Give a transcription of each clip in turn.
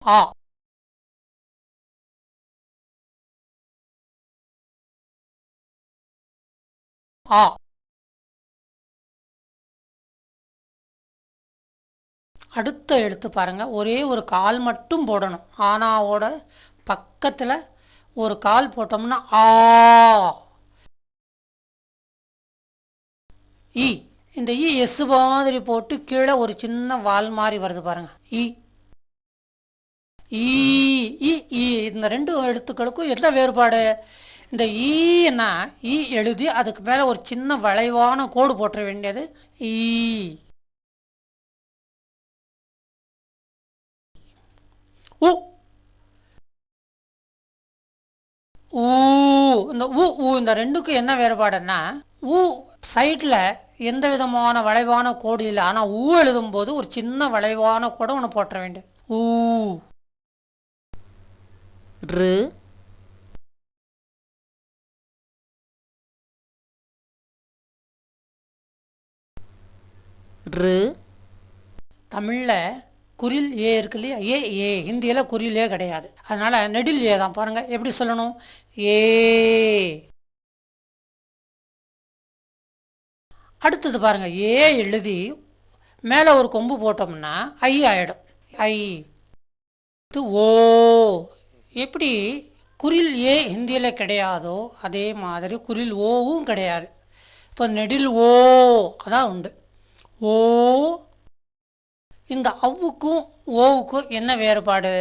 ஆ. ஆ. அடுத்த எழுத்து பாருங்க, ஒரே ஒரு கால் மட்டும் போடணும். ஆனாவோட பக்கத்தில் ஒரு கால் போட்டோம்னா ஆ. இ. இந்த இ எஸ் மாதிரி போட்டு கீழே ஒரு சின்ன வால் மாதிரி வருது பாருங்க. இ. ஈ. இ. ஈ. இந்த ரெண்டு எழுத்துக்களுக்கும் என்ன வேறுபாடு? இந்த ஈன்னா ஈ எழுதி அதுக்கு மேலே ஒரு சின்ன வளைவான கோடு போட்டுற வேண்டியது ஈ. உ. ஊ. இந்த ஊ இந்த ரெண்டுக்கும் என்ன வேறுபாடுன்னா, ஊ சைடில் எந்த விதமான வளைவான கோடு இல்லை. ஆனால் ஊ எழுதும்போது ஒரு சின்ன வளைவான கோடு ஒன்று போட்டுற வேண்டியது ஊ. ரு ரு தமிழில் குறில் ஏ இருக்கு இல்லையா? ஏ ஹிந்தியில் குறில் ஏ கிடையாது. அதனால் நெடில் ஏ தான். பாருங்கள் எப்படி சொல்லணும்? ஏ. அடுத்தது பாருங்கள், ஏ எழுதி மேலே ஒரு கொம்பு போட்டோம்னா ஐ ஆகிடும். ஐ. ஓ. எப்படி குறில் ஏ ஹிந்தியில் கிடையாதோ அதே மாதிரி குறில் ஓவும் கிடையாது. இப்போ நெடில் ஓ அதான் உண்டு. ஓ. இந்த அவ்வுக்கும் ஓவுக்கும் என்ன வேறுபாடு?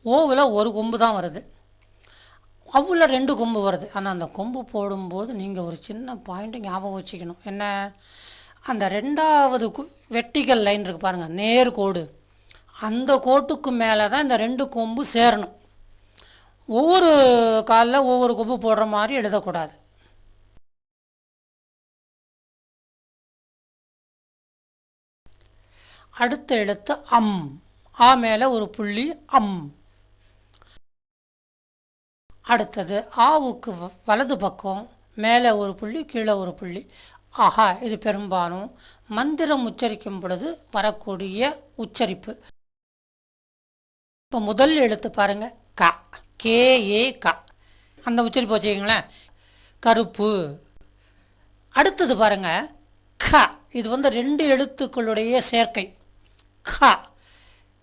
ஓவில் ஒரு கொம்பு தான் வருது, அவ்வில் ரெண்டு கொம்பு வருது. ஆனால் அந்த கொம்பு போடும்போது நீங்கள் ஒரு சின்ன பாயிண்ட்டு ஞாபகம் வச்சுக்கணும். என்ன? அந்த ரெண்டாவது வெர்டிகல் லைன் இருக்குது பாருங்கள், நேர் கோடு. அந்த கோட்டுக்கு மேலே தான் இந்த ரெண்டு கொம்பு சேரணும். ஒவ்வொரு காலில் ஒவ்வொரு கொம்பு போடுற மாதிரி எழுதக்கூடாது. அடுத்த எழுத்து அம். ஆ மேலே ஒரு புள்ளி அம். அடுத்தது ஆவுக்கு வலது பக்கம் மேலே ஒரு புள்ளி கீழே ஒரு புள்ளி. ஆஹா, இது பெரும்பாலும் மந்திரம் உச்சரிக்கும் பொழுது வரக்கூடிய உச்சரிப்பு. இப்போ முதல் எழுத்து பாருங்க, க. கே ஏ க. அந்த உச்சரிப்பு வச்சுக்கிங்களேன், கருப்பு. அடுத்தது பாருங்க, க. இது வந்து ரெண்டு எழுத்துக்களுடைய சேர்க்கை. க.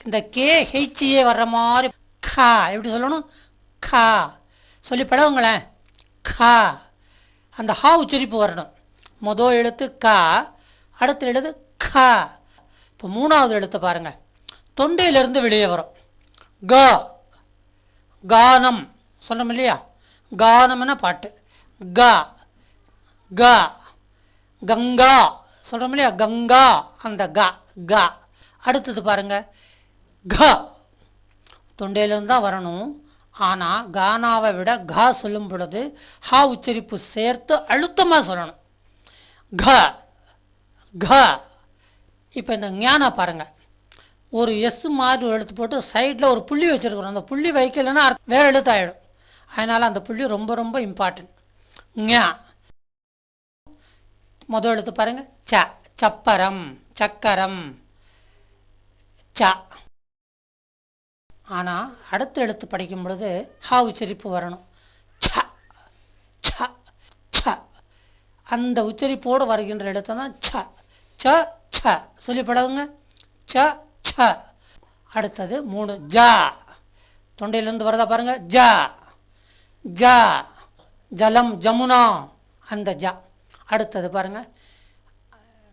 இந்த கே ஹெச்ஏ வர்ற மாதிரி க. எப்படி சொல்லணும்? க. சொல்லி பழகுங்களேன். க. அந்த ஹா உச்சரிப்பு வரணும். முதல் எழுத்து க, அடுத்த எழுத்து க. இப்போ மூணாவது எழுத்து பாருங்கள், தொண்டையிலிருந்து வெளியே வரும். க. கானம் சொன்னோம் இல்லையா? கானம்னா பாட்டு. க. க. கங்கா சொல்கிறோம் இல்லையா? கங்கா. அந்த க. க. அடுத்தது பாருங்கள், க. தொண்டையிலிருந்து தான் வரணும். ஆனால் கானாவை விட கா சொல்லும் பொழுது ஹா உச்சரிப்பு சேர்த்து அழுத்தமாக சொல்லணும். க. க. இப்போ இந்த ஞானா பாருங்கள், ஒரு எஸ் மாதிரி எழுத்து போட்டு சைடில் ஒரு புள்ளி வச்சுருக்குறோம். அந்த புள்ளி வைக்கலைன்னா வேறு எழுத்து ஆகிடும். அதனால் அந்த புள்ளி ரொம்ப ரொம்ப இம்பார்ட்டன்ட். ஞா. முதல் எழுத்து பாருங்கள், ச. சப்பரம், சக்கரம், ச. ஆனால் அடுத்த எழுத்து படிக்கும் பொழுது ஹா உச்சரிப்பு வரணும். ச. ச. ச. அந்த உச்சரிப்போடு வருகின்ற எழுத்து தான் ச. ச. ச. சொல்லி பழகுங்க. ச. ச. அடுத்தது 3 ஜா. தொண்டையிலேருந்து வரதா பாருங்க, ஜா. ஜா. ஜலம், ஜமுனா, அந்த ஜா. அடுத்தது பாருங்க,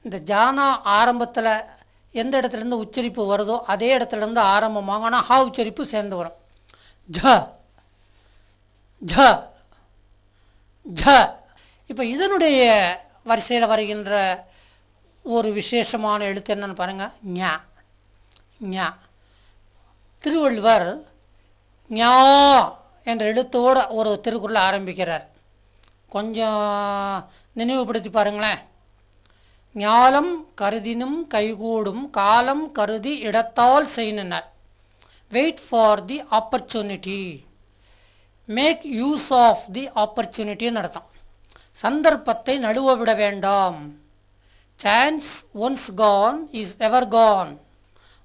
இந்த ஜானா ஆரம்பத்தில் எந்த இடத்துலேருந்து உச்சரிப்பு வருதோ அதே இடத்துலேருந்து ஆரம்பமாக, ஆனால் ஹா உச்சரிப்பு சேர்ந்து வரும். ஜ. ஜ. ஜ. இப்போ இதனுடைய வரிசையில் வருகின்ற ஒரு விசேஷமான எழுத்து என்னன்னு பாருங்கள், ஞா. ஞா. திருவள்ளுவர் ஞா என்ற எழுத்தோடு ஒரு திருக்குறளை ஆரம்பிக்கிறார். கொஞ்சம் நினைவுபடுத்தி பாருங்களேன். ஞாலம் கருதினும் கைகூடும், காலம் கருதி இடத்தால் செய்யினார். Wait for the opportunity, make use of the ஆப்பர்ச்சுனிட்டின்னு அர்த்தம். சந்தர்ப்பத்தை நழுவ விட வேண்டாம். Chance once gone is ever gone.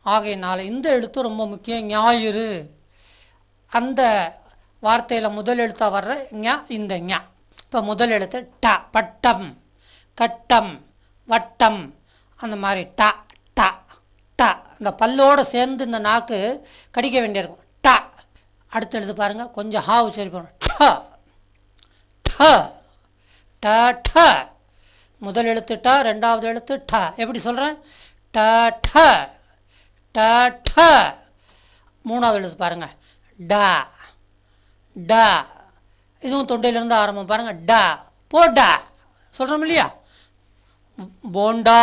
ஆகையினால இந்த எழுத்து ரொம்ப முக்கியம். ஞாயிறு அந்த வார்த்தையில் முதல் எழுத்தாக வர்ற ஞ இந்த ஞ. இப்போ முதல் எழுத்து ட. பட்டம், கட்டம், வட்டம், அந்த மாதிரி ட ட ட. இந்த பல்லோடு சேர்ந்து இந்த நாக்கு கடிக்க வேண்டியிருக்கும். ட. அடுத்த எழுத்து பாருங்கள், கொஞ்சம் ஹா உச்சரிப்போம். ட ட ட ட. முதல் எழுத்து ட, ரெண்டாவது எழுத்து ட. எப்படி சொல்கிறேன்? ட ட ட ட. மூணாவது எழுத்து பாருங்கள், ட ட. இதுவும் தொண்டையிலேருந்து ஆரம்பம் பாருங்கள். ட போடா சொல்கிறோம் இல்லையா? போண்டா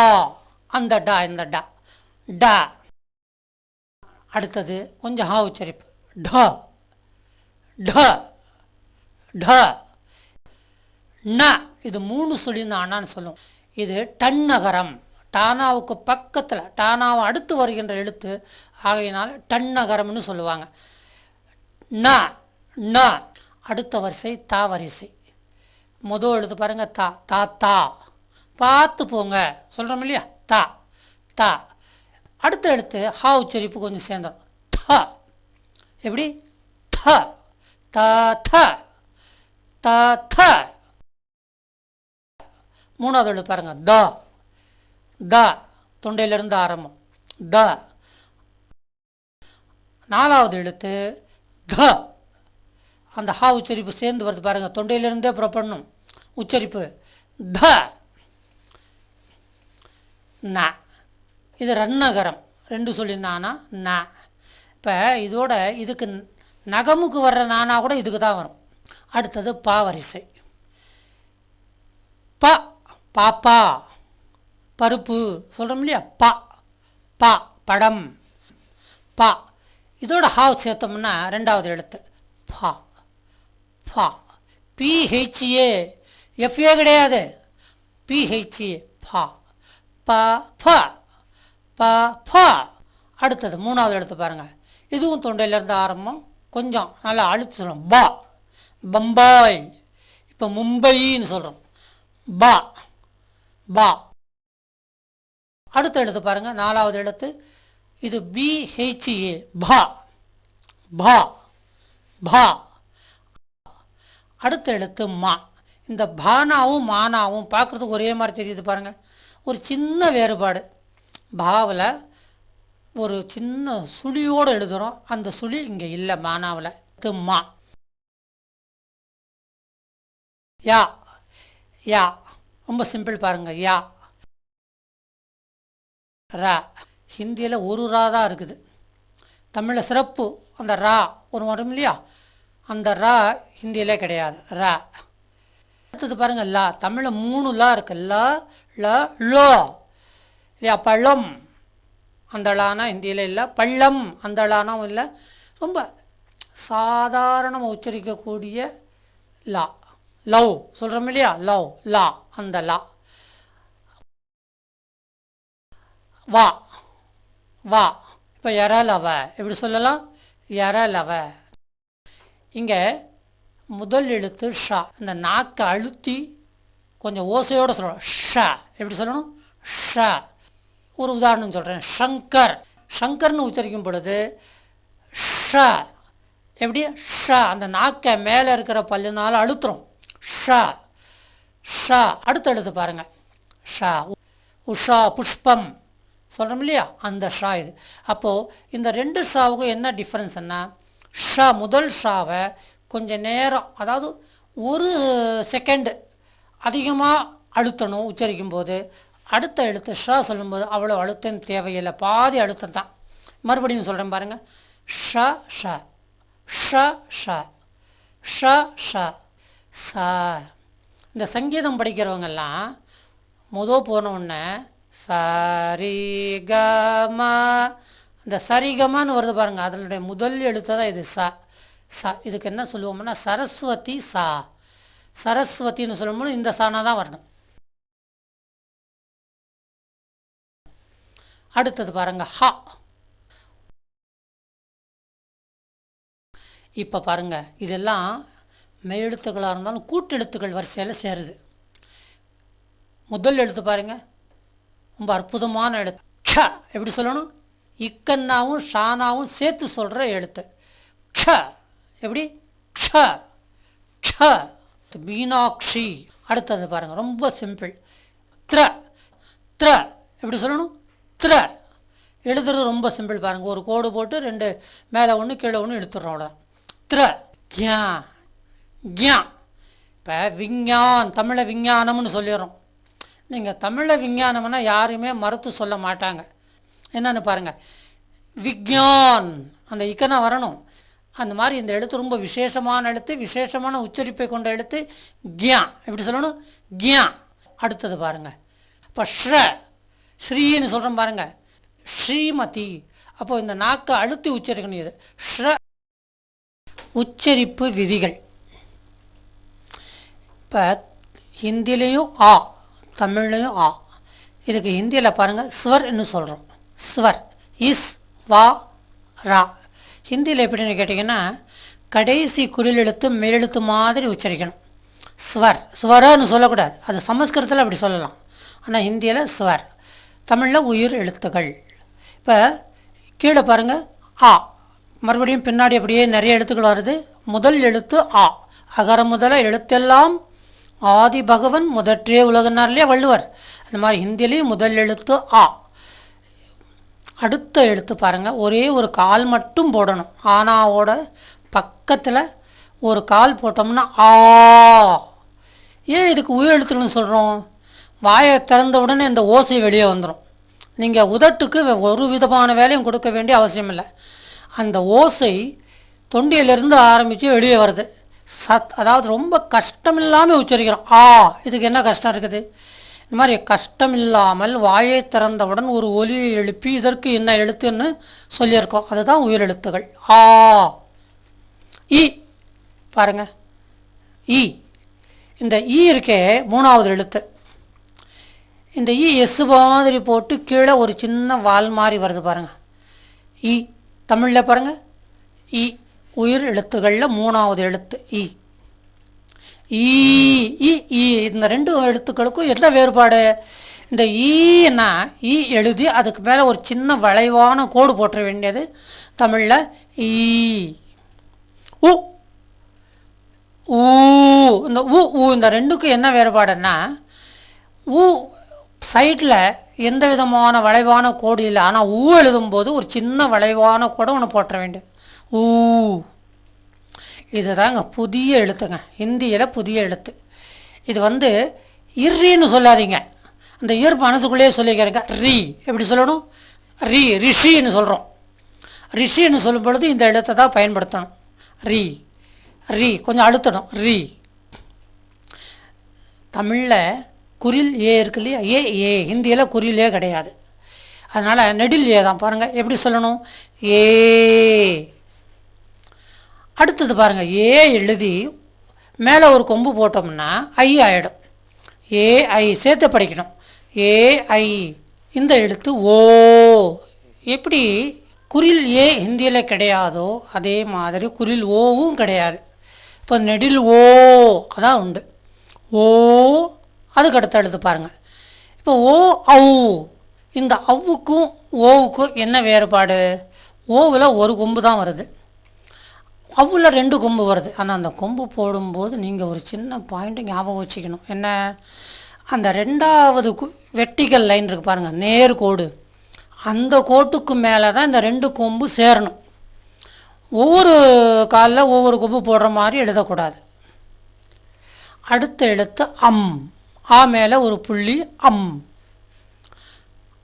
அந்த ட இந்த ட ட. அடுத்தது கொஞ்சம் ஹா உச்சரிப்பு. ட ட ட. ந. இது 3 சொல்லியிருந்த அண்ணான்னு சொல்லும். இது டன்னகரம். டானாவுக்கு பக்கத்தில், டானாவை அடுத்து வருகின்ற எழுத்து. ஆகையினால் டன்னகரம்னு சொல்லுவாங்க. ந ந. அடுத்த வரிசை தா வரிசை. முதல் எழுத்து பாருங்கள், தா. தா தா. பார்த்து போங்க சொல்கிறோம் இல்லையா? தா தா. அடுத்த எழுத்து ஹா உச்சரிப்பு கொஞ்சம் சேர்ந்துடும். த. எப்படி? த த த த த. மூணாவது எழுத்து பாருங்கள், த த. தொண்டையிலிருந்து ஆரம்பம். த. நாலாவது எழுத்து த. அந்த ஹா உச்சரிப்பு சேர்ந்து வருது பாருங்கள், தொண்டையிலிருந்தே புறப்படணும் உச்சரிப்பு. த ந. இது ரன்னகரம். 2 சொல்லியிருந்தானா ந. இப்போ இதோட இதுக்கு நகமுக்கு வர்ற நானா கூட இதுக்கு தான் வரும். அடுத்தது பா வரிசை. ப. பாப்பா பருப்பு சொல்கிறோம் இல்லையா? பா பா படம் பா. இதோட ஹாவ் சேர்த்தோம்னா ரெண்டாவது எழுத்து பா பா. பிஹெச்ஏ, எஃப்ஏ கிடையாது, பிஹெச்ஏ பா பா பா பா பா. அடுத்தது மூணாவது எழுத்து பாருங்கள், இதுவும் தொண்டையிலேருந்து ஆரம்பம். கொஞ்சம் நல்லா அழுத்து சொல்கிறோம். பா. பம்பாய். இப்போ மும்பைன்னு சொல்கிறோம். பா பா. அடுத்த எழுத்து பாருங்கள், நாலாவது எழுத்து. இது பிஹெச்ஏ பா பா பா. அடுத்த எழுத்து மா. இந்த பானாவும் மானாவும் பார்க்குறதுக்கு ஒரே மாதிரி தெரியுது பாருங்கள். ஒரு சின்ன வேறுபாடு. பாவில் ஒரு சின்ன சுழியோடு எழுதுகிறோம், அந்த சுழி இங்கே இல்லை மானாவில். மா. யா யா. ரொம்ப சிம்பிள் பாருங்கள். யா ரா. ஹிந்தியில் ஒரு ரா தான் இருக்குது. தமிழில் சிறப்பு அந்த ரா ஒரு வரும் இல்லையா? அந்த ரா ஹிந்தியிலே கிடையாது. ரா. அடுத்தது பாருங்கள், லா. தமிழில் 3 லா இருக்குது. லா ல லோ இல்லையா? பழம் அந்த லானா ஹிந்தியில் இல்லை. பள்ளம் அந்த லானாவும் இல்லை. ரொம்ப சாதாரணமாக உச்சரிக்கக்கூடிய லா. லவ் சொல்கிறோம் இல்லையா? லவ் லா அந்த லா. வா வா. இப்போ எரலவ எப்படி சொல்லலாம்? எரலவ. இங்கே முதல் எழுத்து ஷா. இந்த நாக்கை அழுத்தி கொஞ்சம் ஓசையோடு சொல்லணும். ஷா. எப்படி சொல்லணும்? ஷா. ஒரு உதாரணம் சொல்கிறேன். ஷங்கர். ஷங்கர்னு உச்சரிக்கும் பொழுது ஷா. எப்படி? ஷா. அந்த நாக்கை மேலே இருக்கிற பல்லுனால அழுத்துறோம். ஷா ஷா. அடுத்த எழுத்து பாருங்கள், ஷா. உஷா புஷ்பம் சொல்கிறோம் இல்லையா? அந்த ஷா இது. அப்போது இந்த 2 ஷாவுக்கும் என்ன டிஃப்ரென்ஸ்னா, ஷா முதல் ஷாவை கொஞ்சம் நேரம், அதாவது 1 செகண்டு அதிகமாக அழுத்தணும் உச்சரிக்கும் போது. அடுத்த எழுத்து ஷா சொல்லும்போது அவ்வளோ அழுத்தம் தேவையில்லை, பாதி அழுத்தம் தான். மறுபடியும் சொல்கிறேன் பாருங்கள். ஷா ஷா ஷா ஷா ஷா ஷா சா. இந்த சங்கீதம் படிக்கிறவங்கெல்லாம் போன உடனே சரிகமா, இந்த சரிகமான்னு வருது பாருங்கள், அதனுடைய முதல் எழுத்து தான் இது சா. சா. இதுக்கு என்ன சொல்லுவோம்னா சரஸ்வதி சா. சரஸ்வதின்னு சொல்லும்போது இந்த சானா தான் வரணும். அடுத்தது பாருங்கள், ஹா. இப்போ பாருங்கள், இதெல்லாம் மெய்யெழுத்துக்களாக இருந்தாலும் கூட்டெழுத்துக்கள் வரிசையில் சேருது. முதல் எழுத்து பாருங்கள், ரொம்ப அற்புதமான எழுத்து. ஷ. எப்படி சொல்லணும்? இக்கன்னாவும் ஷானாவும் சேர்த்து சொல்கிற எழுத்து. க்ஷ எப்படி? க்ஷ க்ஷ. மீனாட்சி. அடுத்தது பாருங்கள், ரொம்ப சிம்பிள். த்ர த்ர எப்படி சொல்லணும்? த்ர. எழுதுறது ரொம்ப சிம்பிள் பாருங்கள். ஒரு கோடு போட்டு ரெண்டு மேலே ஒன்று கீழே ஒன்று எடுத்துடுறோம், அவ்வளோதான். த்ர. கியா கியா. இப்போ விஞ்ஞான், தமிழை விஞ்ஞானம்னு சொல்லிடுறோம். நீங்கள் தமிழை விஞ்ஞானம்னா யாருமே மறுத்து சொல்ல மாட்டாங்க. என்னென்னு பாருங்கள், விஞ்ஞான் அந்த இக்கனா வரணும். அந்த மாதிரி இந்த எழுத்து ரொம்ப விசேஷமான எழுத்து, விசேஷமான உச்சரிப்பை கொண்ட எழுத்து. கியா எப்படி சொல்லணும்? கியா. அடுத்தது பாருங்கள், இப்போ ஸ்ர ஸ்ரீன்னு சொல்கிறோம் பாருங்கள், ஸ்ரீமதி. அப்போது இந்த நாக்கை அழுத்தி உச்சரிக்கணும். இது ஸ்ர. உச்சரிப்பு விதிகள். இப்போ ஹிந்திலையும் ஆ, தமிழ்லையும் ஆ. இதுக்கு ஹிந்தியில் பாருங்கள் ஸ்வர்ன்னு சொல்கிறோம். ஸ்வர் இஸ் வா ரா. ஹிந்தியில் எப்படின்னு கேட்டிங்கன்னா கடைசி குறில் எழுத்து மேலெழுத்து மாதிரி உச்சரிக்கணும். ஸ்வர். ஸ்வரன்னு சொல்லக்கூடாது, அது சமஸ்கிருதத்தில் அப்படி சொல்லலாம். ஆனால் ஹிந்தியில் ஸ்வர். தமிழில் உயிர் எழுத்துக்கள். இப்போ கீழே பாருங்கள் ஆ, மறுபடியும் பின்னாடி அப்படியே நிறைய எழுத்துக்கள் வருது. முதல் எழுத்து ஆ. அகர முதல எழுத்தெல்லாம் ஆதி பகவன் முதற்றே உலகன்னார் இல்லையா வள்ளுவர். அந்த மாதிரி ஹிந்திலையும் முதல் எழுத்து ஆ. அடுத்த எழுத்து பாருங்கள், ஒரே ஒரு கால் மட்டும் போடணும். ஆனாவோட பக்கத்தில் ஒரு கால் போட்டோம்னா ஆ. ஏன் இதுக்கு உயிர் எழுத்துன்னு சொல்கிறோம்? வாயை திறந்த உடனே இந்த ஓசை வெளியே வந்துடும். நீங்கள் உதட்டுக்கு ஒரு விதமான வேலையும் கொடுக்க வேண்டிய அவசியம் இல்லை. அந்த ஓசை தொண்டையிலிருந்து ஆரம்பித்து வெளியே வருது. அதாவது ரொம்ப கஷ்டம் இல்லாமல் உச்சரிக்கிறோம். ஆ. இதுக்கு என்ன கஷ்டம் இருக்குது? இந்த மாதிரி கஷ்டம் இல்லாமல் வாயை திறந்தவுடன் ஒரு ஒலியை எழுப்பி இதற்கு என்ன எழுத்துன்னு சொல்லியிருக்கோம். அதுதான் உயிர் எழுத்துகள். ஆ. இ பாருங்க, இ. இந்த ஈ இருக்கே மூணாவது எழுத்து. இந்த ஈ எஸ் மாதிரி போட்டு கீழே ஒரு சின்ன வால் மாதிரி வருது பாருங்கள். இ தமிழில் பாருங்கள், இ உயிர் எழுத்துக்களில் மூணாவது எழுத்து இ. ஈ. இந்த ரெண்டு எழுத்துக்களுக்கும் என்ன வேறுபாடு? இந்த ஈன்னா ஈ எழுதி அதுக்கு மேலே ஒரு சின்ன வளைவான கோடு போட்டுற வேண்டியது தமிழில் ஈ. உ ஊ. இந்த இந்த ரெண்டுக்கும் என்ன வேறுபாடுன்னா, ஊ சைடில் எந்த விதமான வளைவான கோடு இல்லை. ஆனால் ஊ எழுதும்போது ஒரு சின்ன வளைவான கோடு ஒன்று போட்டுற வேண்டியது ஊ. இது தாங்க புதிய எழுத்துங்க, ஹிந்தியில் புதிய எழுத்து. இது இர்ரின்னு சொல்லாதீங்க. அந்த இர் மனசுக்குள்ளேயே சொல்லிக்கிறேங்க. ரீ எப்படி சொல்லணும்? ரீ. ரிஷின்னு சொல்கிறோம். ரிஷின்னு சொல்லும் பொழுது இந்த எழுத்தை தான் பயன்படுத்தணும். ரீ. ரீ கொஞ்சம் அழுத்தணும். ரீ. தமிழில் குறில் ஏ இருக்கு இல்லையா? ஏ. ஹிந்தியில் குறில் ஏ கிடையாது. அதனால் நெடில் ஏ தான். பாருங்கள் எப்படி சொல்லணும்? ஏ. அடுத்தது பாருங்கள், ஏ எழுதி மேலே ஒரு கொம்பு போட்டோம்னா ஐ ஆகிடும். ஏஐ சேர்த்து படிக்கணும். ஏஐ. இந்த எழுத்து ஓ. எப்படி குறில் ஏ ஹிந்தியில் கிடையாதோ அதே மாதிரி குறில் ஓவும் கிடையாது. இப்போ நெடில் ஓ அதான் உண்டு. ஓ. அதுக்கு அடுத்த எழுத்து பாருங்கள். இப்போ ஓ ஔ. இந்த அவ்வுக்கும் ஓவுக்கும் என்ன வேறுபாடு? ஓவில் ஒரு கொம்பு தான் வருது, அவ்வில் ரெண்டு கொம்பு வருது. ஆனால் அந்த கொம்பு போடும்போது நீங்கள் ஒரு சின்ன பாயிண்ட்டை ஞாபகம் வச்சுக்கணும். என்ன? அந்த ரெண்டாவது வெர்டிகல் லைன் இருக்குது பாருங்கள், நேர் கோடு. அந்த கோட்டுக்கு மேலே தான் இந்த ரெண்டு கொம்பு சேரணும். ஒவ்வொரு காலில் ஒவ்வொரு கொம்பு போடுற மாதிரி எழுதக்கூடாது. அடுத்த எழுத்து அம். ஆ மேலே ஒரு புள்ளி அம்.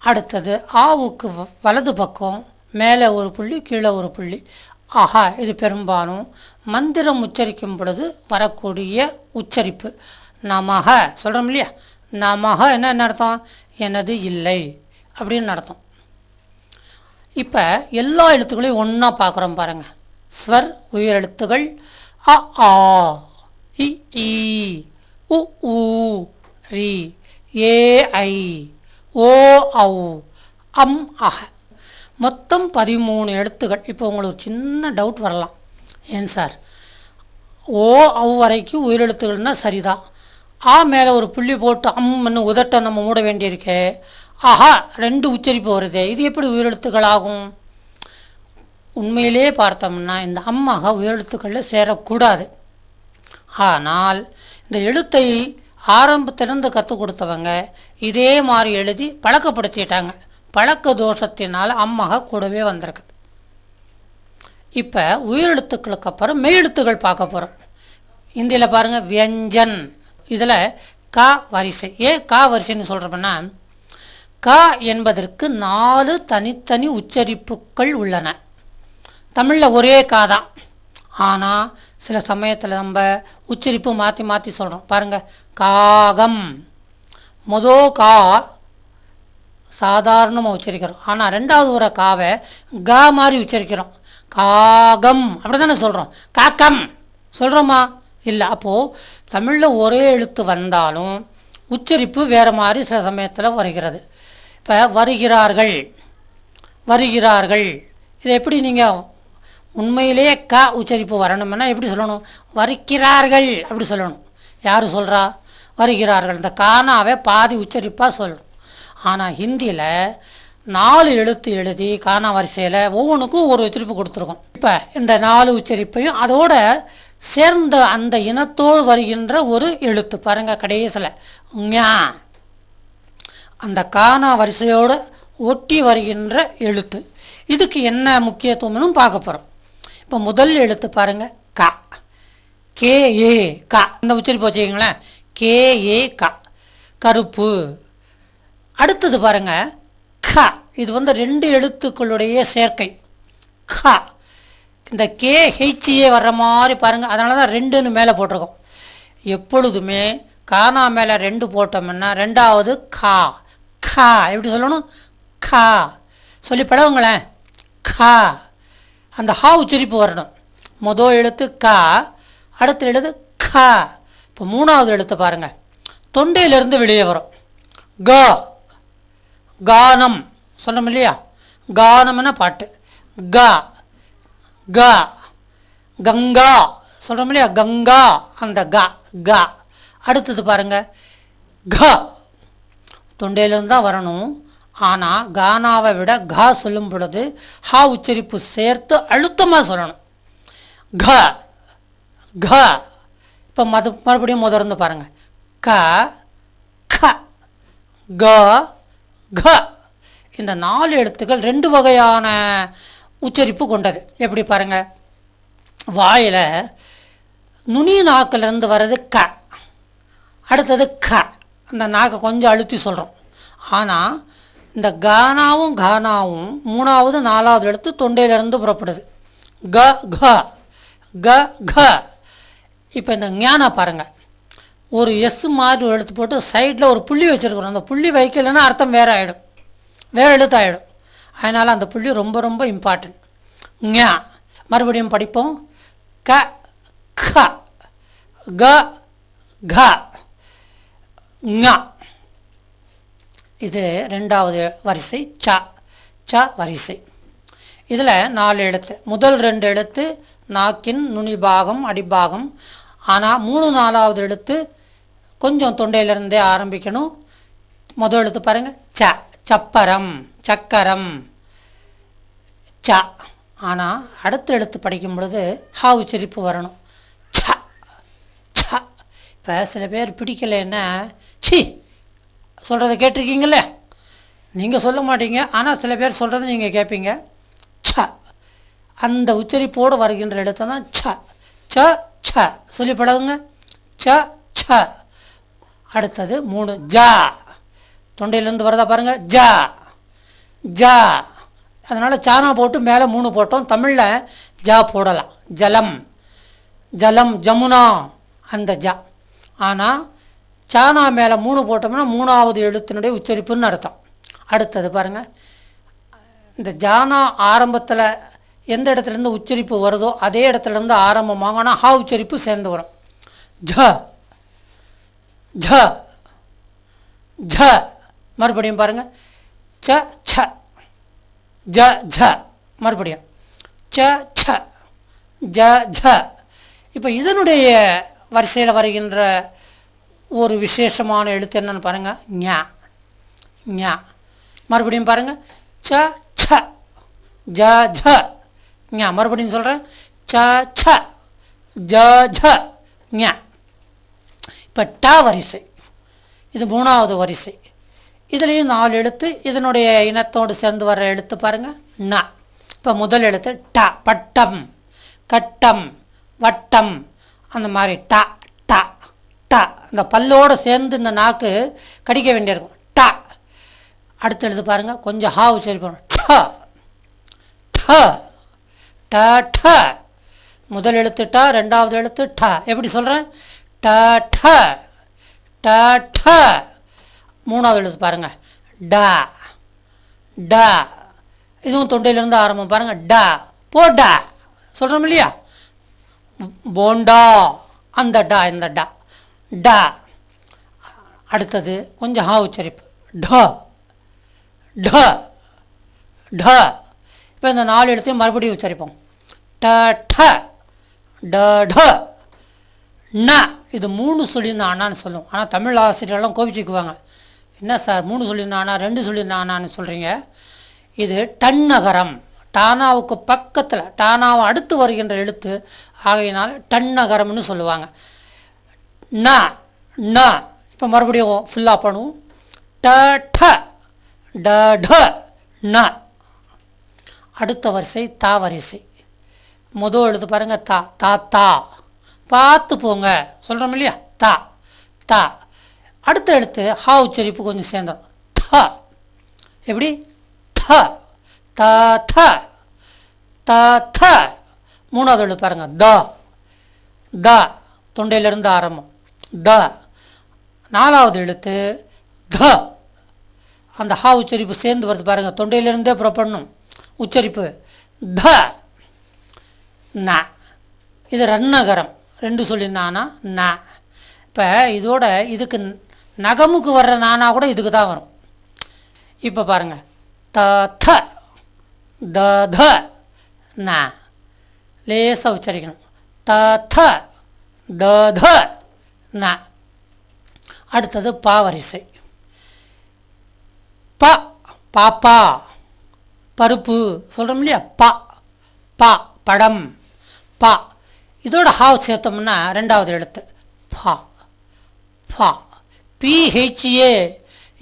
அடுத்தது ஆவுக்கு வலது பக்கம் மேலே ஒரு புள்ளி கீழே ஒரு புள்ளி. ஆஹா. இது பெரும்பாலும் மந்திரம் உச்சரிக்கும் பொழுது வரக்கூடிய உச்சரிப்பு. நமக சொல்கிறோம் இல்லையா? நமக என்ன அர்த்தம்? எனது இல்லை அப்படின்னு அர்த்தம். இப்போ எல்லா எழுத்துக்களையும் ஒன்றா பார்க்குறோம் பாருங்கள். ஸ்வர் உயிரெழுத்துகள் அ ஆ இ ஈ உ ஊ ரி ஏ ஐ ஓ ஔ அம் அஹ. மொத்தம் 13 எழுத்துக்கள். இப்போ உங்களுக்கு சின்ன டவுட் வரலாம், ஏன் சார் ஓ ஔ வரைக்கும் உயிரெழுத்துக்கள்னால் சரிதான், ஆ மேலே ஒரு புள்ளி போட்டு அம்னு உதட்ட நம்ம மூட வேண்டியிருக்கே, ஆஹா, ரெண்டு உச்சரிப்பு வருது, இது எப்படி உயிரெழுத்துக்களாகும்? உண்மையிலே பார்த்தோம்னா இந்த அம்மாக உயிரெழுத்துக்களில் சேரக்கூடாது. ஆனால் இந்த எழுத்தை ஆரம்பத்திலிருந்து கற்றுக் கொடுத்தவங்க இதே மாதிரி எழுதி பழக்கப்படுத்திட்டாங்க. பழக்க தோஷத்தினால் அம்மாக கூடவே வந்திருக்கு. இப்போ உயிரெழுத்துக்களுக்கு அப்புறம் மெய்யெழுத்துக்கள் பார்க்க போகிறோம். இந்தியில் பாருங்கள், வியஞ்சன். இதில் கா வரிசை. ஏன் கா வரிசைன்னு சொல்கிறோம்னா, கா என்பதற்கு 4 தனித்தனி உச்சரிப்புகள் உள்ளன. தமிழில் ஒரே கா தான். ஆனால் சில சமயத்தில் நம்ம உச்சரிப்பு மாற்றி மாற்றி சொல்கிறோம். பாருங்கள், காகம். கா சாதாரணமாக உச்சரிக்கிறோம். ஆனால் ரெண்டாவது ஒரு காவை கா மாதிரி உச்சரிக்கிறோம். காகம் அப்படி தானே சொல்கிறோம். காக்கம் சொல்கிறோமா? இல்லை. அப்போது தமிழில் ஒரே எழுத்து வந்தாலும் உச்சரிப்பு வேறு மாதிரி சில சமயத்தில் வருகிறது. இப்போ வருகிறார்கள், வருகிறார்கள். இதை எப்படி நீங்கள் உண்மையிலேயே க உச்சரிப்பு வரணும்னா எப்படி சொல்லணும்? வருகிறார்கள் அப்படி சொல்லணும். யார் சொல்கிறா? வருகிறார்கள். இந்த கானாவை பாதி உச்சரிப்பாக சொல்லணும். ஆனால் ஹிந்தியில் 4 எழுத்து எழுதி கானா வரிசையில் ஒவ்வொன்றுக்கும் ஒரு உச்சரிப்பு கொடுத்துருக்கோம். இப்போ இந்த 4 உச்சரிப்பையும் அதோட சேர்ந்த அந்த இனத்தோடு வருகின்ற ஒரு எழுத்து பாருங்கள், கடைசியில் ஞா, அந்த கானா வரிசையோடு ஒட்டி வருகின்ற எழுத்து. இதுக்கு என்ன முக்கியத்துவம்னு பார்க்க போகிறோம். இப்போ முதல் எழுத்து பாருங்கள், கா. கே ஏ கா. இந்த உச்சரிப்பு வச்சுக்கிங்களேன், கே ஏ கா, கருப்பு. அடுத்தது பாருங்கள், க. இது 2 எழுத்துக்களுடைய சேர்க்கை, கா. இந்த கே ஹெச்ஏ வர்ற மாதிரி பாருங்கள். அதனால தான் 2ன்னு மேலே போட்டிருக்கோம். எப்பொழுதுமே கானா மேலே 2 போட்டோம்னா ரெண்டாவது கா. கா எப்படி சொல்லணும்? கா சொல்லி பழகுங்களேன். கா, அந்த ஹா உச்சரிப்பு வரணும். முதல் எழுத்து கா, அடுத்த எழுத்து கா. இப்போ 3வது எழுத்து பாருங்கள், தொண்டையிலிருந்து வெளியே வரும். க, கானம் சொல்லணும் இல்லையா? கானம்னா பாட்டு. கா, கா. கங்கா சொல்கிறோம் இல்லையா? கங்கா, அந்த கா, கா. அடுத்தது பாருங்கள், க. தொண்டையிலிருந்து தான் வரணும். ஆனால் கானாவை விட கா சொல்லும் பொழுது ஹா உச்சரிப்பு சேர்த்து அழுத்தமாக சொல்லணும். க, க. இப்போ மறுபடியும் முதர்ந்து பாருங்கள், க, க, க, க. இந்த 4 எழுத்துக்கள் 2 வகையான உச்சரிப்பு கொண்டது. எப்படி பாருங்கள், வாயில் நுனி நாக்கிலிருந்து வர்றது க, அடுத்தது க. அந்த நாக்கை கொஞ்சம் அழுத்தி சொல்கிறோம். ஆனால் இந்த கானாவும் கானாவும் 3வது 4வது எழுத்து தொண்டையிலிருந்து புறப்படுது. க, க, க, க. இப்போ இந்த ஞானா பாருங்கள், ஒரு எஸ் மாதிரி ஒரு எழுத்து போட்டு சைடில் ஒரு புள்ளி வச்சுருக்குறோம். அந்த புள்ளி வைக்கலைன்னா அர்த்தம் வேறு ஆகிடும், வேறு எழுத்து ஆகிடும். அதனால் அந்த புள்ளி ரொம்ப ரொம்ப இம்பார்ட்டன்ட். ஞா. மறுபடியும் படிப்போம், க, க, க, க, ஞா. இது 2வது வரிசை, ச, ச வரிசை. இதில் 4 எழுத்து. முதல் 2 எழுத்து நாக்கின் நுனிபாகம், அடிப்பாகம். ஆனால் 3, 4வது எழுத்து கொஞ்சம் தொண்டையிலிருந்தே ஆரம்பிக்கணும். முதல் எழுத்து பாருங்கள், ச, சப்பரம், சக்கரம், ச. ஆனால் அடுத்த எழுத்து படிக்கும் பொழுது ஹா உச்சரிப்பு வரணும். ச, ச. இப்போ சில பேர் பிடிக்கலைன்னா சி சொல்கிறத கேட்டிருக்கீங்களே, நீங்கள் சொல்ல மாட்டீங்க, ஆனால் சில பேர் சொல்கிறத நீங்கள் கேட்பீங்க. ச, அந்த உச்சரிப்போடு வருகின்ற எழுத்து தான் ச. ச, ச சொல்லி பழகுங்க. ச, ச. அடுத்தது 3, ஜா. தொண்டையிலேருந்து வரதா பாருங்கள், ஜா, ஜா. அதனால் சானா போட்டு மேலே 3 போட்டோம். தமிழில் ஜா போடலாம். ஜலம், ஜலம், ஜமுனா, அந்த ஜா. ஆனால் சானா மேலே 3 போட்டோம்னா 3வது எழுத்தினுடைய உச்சரிப்புன்னு அர்த்தம். அடுத்தது பாருங்கள், இந்த ஜானா ஆரம்பத்தில் எந்த இடத்துலேருந்து உச்சரிப்பு வருதோ அதே இடத்துலேருந்து ஆரம்பமாக, ஆனால் ஹா உச்சரிப்பு சேர்ந்து வரும். ஜ, ஜ, ஜ. மறுபடியும் பாருங்கள், ச, ச, ஜ, ஜ. மறுபடியும் ச, ச, ஜ, ஜ. இப்போ இதனுடைய வரிசையில் வருகின்ற ஒரு விசேஷமான எழுத்து என்னன்னு பாருங்கள், ஞா, ஞா. மறுபடியும் பாருங்கள், ச ச ஜ ஜ ஞா. மறுபடியும் சொல்கிறேன், ச ச ஜ ஜ ஞா. இப்போ ட வரிசை, இது 3வது வரிசை. இதுலேயும் 4 எழுத்து, இதனுடைய இனத்தோடு சேர்ந்து வர்ற எழுத்து பாருங்கள், ந. இப்போ முதல் எழுத்து ட, பட்டம், கட்டம், வட்டம், அந்த மாதிரி ட ட ட. இந்த பல்லோடு சேர்ந்து இந்த நாக்கு கடிக்க வேண்டியிருக்கும், ட. அடுத்த எழுத்து பாருங்கள், கொஞ்சம் ஹா உச்சரிப்போம், ட ட ட ட. முதல் எழுத்து ட, 2வது எழுத்து ட. எப்படி சொல்கிறேன், ட ட ட ட. 3வது எழுத்து பாருங்கள், டா டா. இதுவும் தொண்டையிலேருந்து ஆரம்பம் பாருங்கள், டா போடா சொல்கிறோம் இல்லையா, போண்டா, அந்த டா, இந்த டா டா. அடுத்தது கொஞ்சம் ஹா உச்சரிப்பு, ட ட ட. இப்போ இந்த 4 எழுத்தையும் மறுபடியும் உச்சரிப்போம், ட ட ட ட ந. இது 3 சொல்லியிருந்த ஆனான்னு சொல்லுவோம். ஆனால் தமிழ் ஆசிரியர்கள்லாம் கோபிச்சுக்குவாங்க, என்ன சார் 3 சொல்லியிருந்த ஆனா 2 சொல்லியிருந்த ஆனான்னு சொல்கிறீங்க. இது டன்னகரம், டானாவுக்கு பக்கத்தில், டானாவை அடுத்து வருகின்ற எழுத்து ஆகையினால் டன்னகரம்னு சொல்லுவாங்க. ந ந. இப்போ மறுபடியும் ஃபுல்லாக பண்ணுவோம், ட ட ட ட ந. அடுத்த வரிசை தா வரிசை. முதல் எழுத்து பாருங்கள், தா தா தா. பார்த்து போங்க சொல்கிறோம் இல்லையா, தா தா. அடுத்த எழுத்து ஹா உச்சரிப்பு கொஞ்சம் சேர்ந்துடும், த. எப்படி, த த த த த. 3வது எழுத்து பாருங்கள், த த. தொண்டையிலிருந்து ஆரம்பம், த. 4வது எழுத்து த. அந்த ஹா உச்சரிப்பு சேர்ந்து வருது பாருங்கள், தொண்டையிலிருந்தே புறப்படணும் உச்சரிப்பு, த ந. இது ரன்னகரம், 2 சொல்லியிருந்தானா ந. இப்போ இதோட இதுக்கு நகமுக்கு வர்ற நானா கூட இதுக்கு தான் வரும். இப்போ பாருங்கள், த த த த ந. லேசாக உச்சரிக்கணும், த த த த ந. அடுத்தது பா வரிசை. ப பாப்பா, பருப்பு சொல்கிறோம் இல்லையா, பா பா படம், பா. இதோட ஹாவ் சேர்த்தோம்னா 2வது எழுத்து பா பா. பிஹெச்ஏ,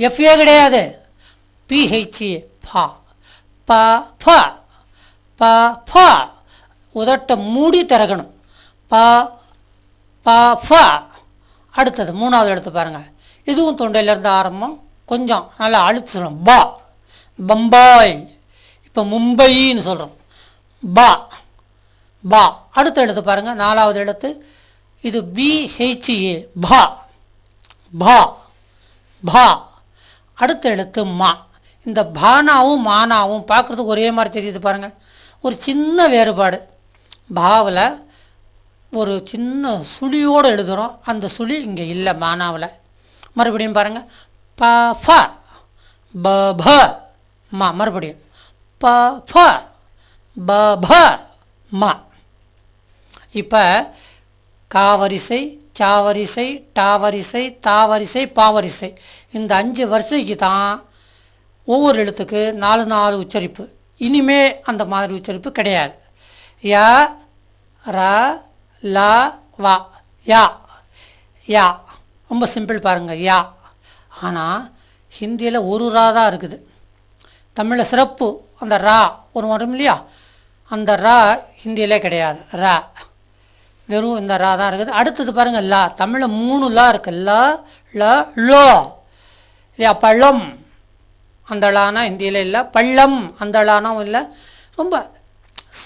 எஃப்ஏ கிடையாது, பிஹெச்ஏ, பா ப ப ப ப. உதட்ட மூடி திறக்கணும், ப ப ப. அடுத்தது 3வது எழுத்து பாருங்கள், இதுவும் தொண்டையிலேருந்து ஆரம்பம், கொஞ்சம் நல்லா அழுத்து சொல்லணும், பா பம்பாய். இப்போ மும்பைன்னு சொல்கிறோம், பா பா. அடுத்த எழுத்து பாருங்கள், 4வது எழுத்து, இது பிஹெச்ஏ, பா பா பா. அடுத்த எழுத்து மா. இந்த பானாவும் மானாவும் பார்க்குறதுக்கு ஒரே மாதிரி தெரியுது பாருங்கள், ஒரு சின்ன வேறுபாடு. பாவில் ஒரு சின்ன சுழியோடு எழுதுகிறோம், அந்த சுழி இங்கே இல்லை மானாவில். மறுபடியும் பாருங்கள், ப ஃப ப ப மா. மறுபடியும் ப ஃப ப ப மா. இப்போ கா வரிசை, சா வரிசை, டா வரிசை, தா வரிசை, பா வரிசை. இந்த 5 வரிசைக்கு தான் ஒவ்வொரு எழுத்துக்கு 4 உச்சரிப்பு. இனிமே அந்த மாதிரி உச்சரிப்பு கிடையாது. யா ரா லா வா, யா யா. ரொம்ப சிம்பிள் பாருங்கள், யா. ஆனால் ஹிந்தியில் ஒரு ரா தான் இருக்குது, தமிழில் சிறப்பு அந்த ரா ஒரு வரும் இல்லையா, அந்த ரா ஹிந்தியிலே கிடையாது, ரா. வெறும் இந்த ரா தான் இருக்குது. அடுத்தது பாருங்கள், லா. தமிழில் 3 லா இருக்குது, லா ல லோ இல்லையா. பழம் அந்த லானா ஹிந்தியில் இல்லை, பள்ளம் அந்த லானாவும் இல்லை. ரொம்ப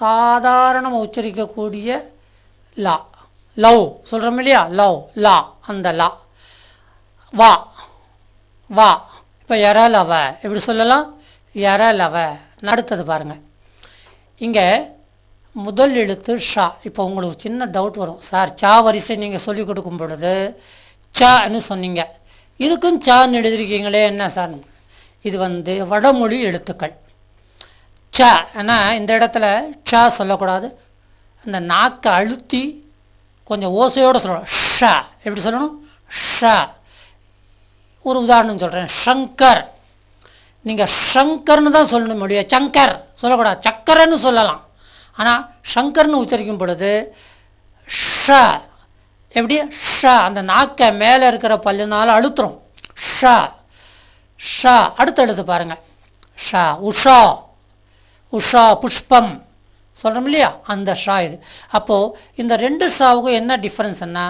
சாதாரணமாக உச்சரிக்கக்கூடிய லா. லவ் சொல்கிறோம் இல்லையா, லவ் லா, அந்த லா. வா வா. இப்போ எரலவ எப்படி சொல்லலாம், எரலவ. அடுத்தது பாருங்கள், இங்கே முதல் எழுத்து ஷா. இப்போ உங்களுக்கு சின்ன டவுட் வரும், சார் சா வரிசை நீங்கள் சொல்லிக் கொடுக்கும் பொழுது சான்னு சொன்னீங்க, இதுக்கும் சான்னு எழுதிருக்கீங்களே என்ன சார். இது வடமொழி எழுத்துக்கள் ச. ஏன்னா இந்த இடத்துல ச சொல்லக்கூடாது, அந்த நாக்கை அழுத்தி கொஞ்சம் ஓசையோடு சொல்லணும், ஷ. எப்படி சொல்லணும், ஷ. ஒரு உதாரணம் சொல்கிறேன், ஷங்கர். நீங்கள் ஷங்கர்னு தான் சொல்லணும் மொழியை, சங்கர் சொல்லக்கூடாது, சக்கரன்னு சொல்லலாம். ஆனால் ஷங்கர்னு உச்சரிக்கும் பொழுது ஷ எப்படி ஷ அந்த நாக்கை மேலே இருக்கிற பல்லுனால அழுத்துறோம். ஷ ஷ அடுத்து எழுத்து பாருங்கள். ஷ உஷா, உஷா புஷ்பம் சொல்கிறோம் இல்லையா, அந்த ஷா இது. அப்போது இந்த 2 ஷாவுக்கும் என்ன டிஃப்ரென்ஸ்னா,